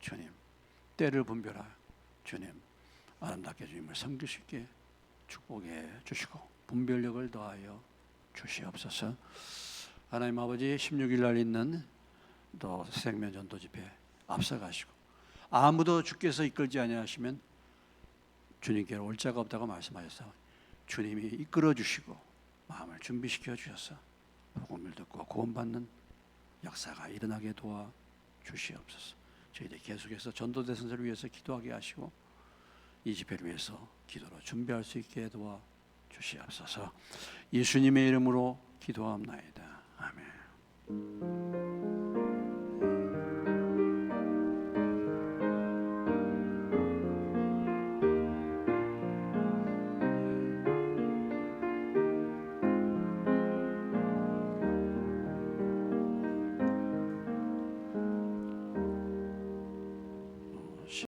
주님 때를 분별하여 주님 아름답게 주님을 섬길 수 있게 축복해 주시고 분별력을 더하여 주시옵소서. 하나님 아버지, 16일 날 있는 또 생명 전도 집회 앞서가시고 아무도 주께서 이끌지 아니하시면 주님께로 올 자가 없다고 말씀하셨사오니 주님이 이끌어 주시고 마음을 준비시켜 주셔서 복음을 듣고 구원받는 역사가 일어나게 도와 주시옵소서. 저희들이 계속해서 전도 대선을 위해서 기도하게 하시고 이 집회를 위해서 기도로 준비할 수 있게 도와 주시옵소서. 예수님의 이름으로 기도합나이다. 아멘.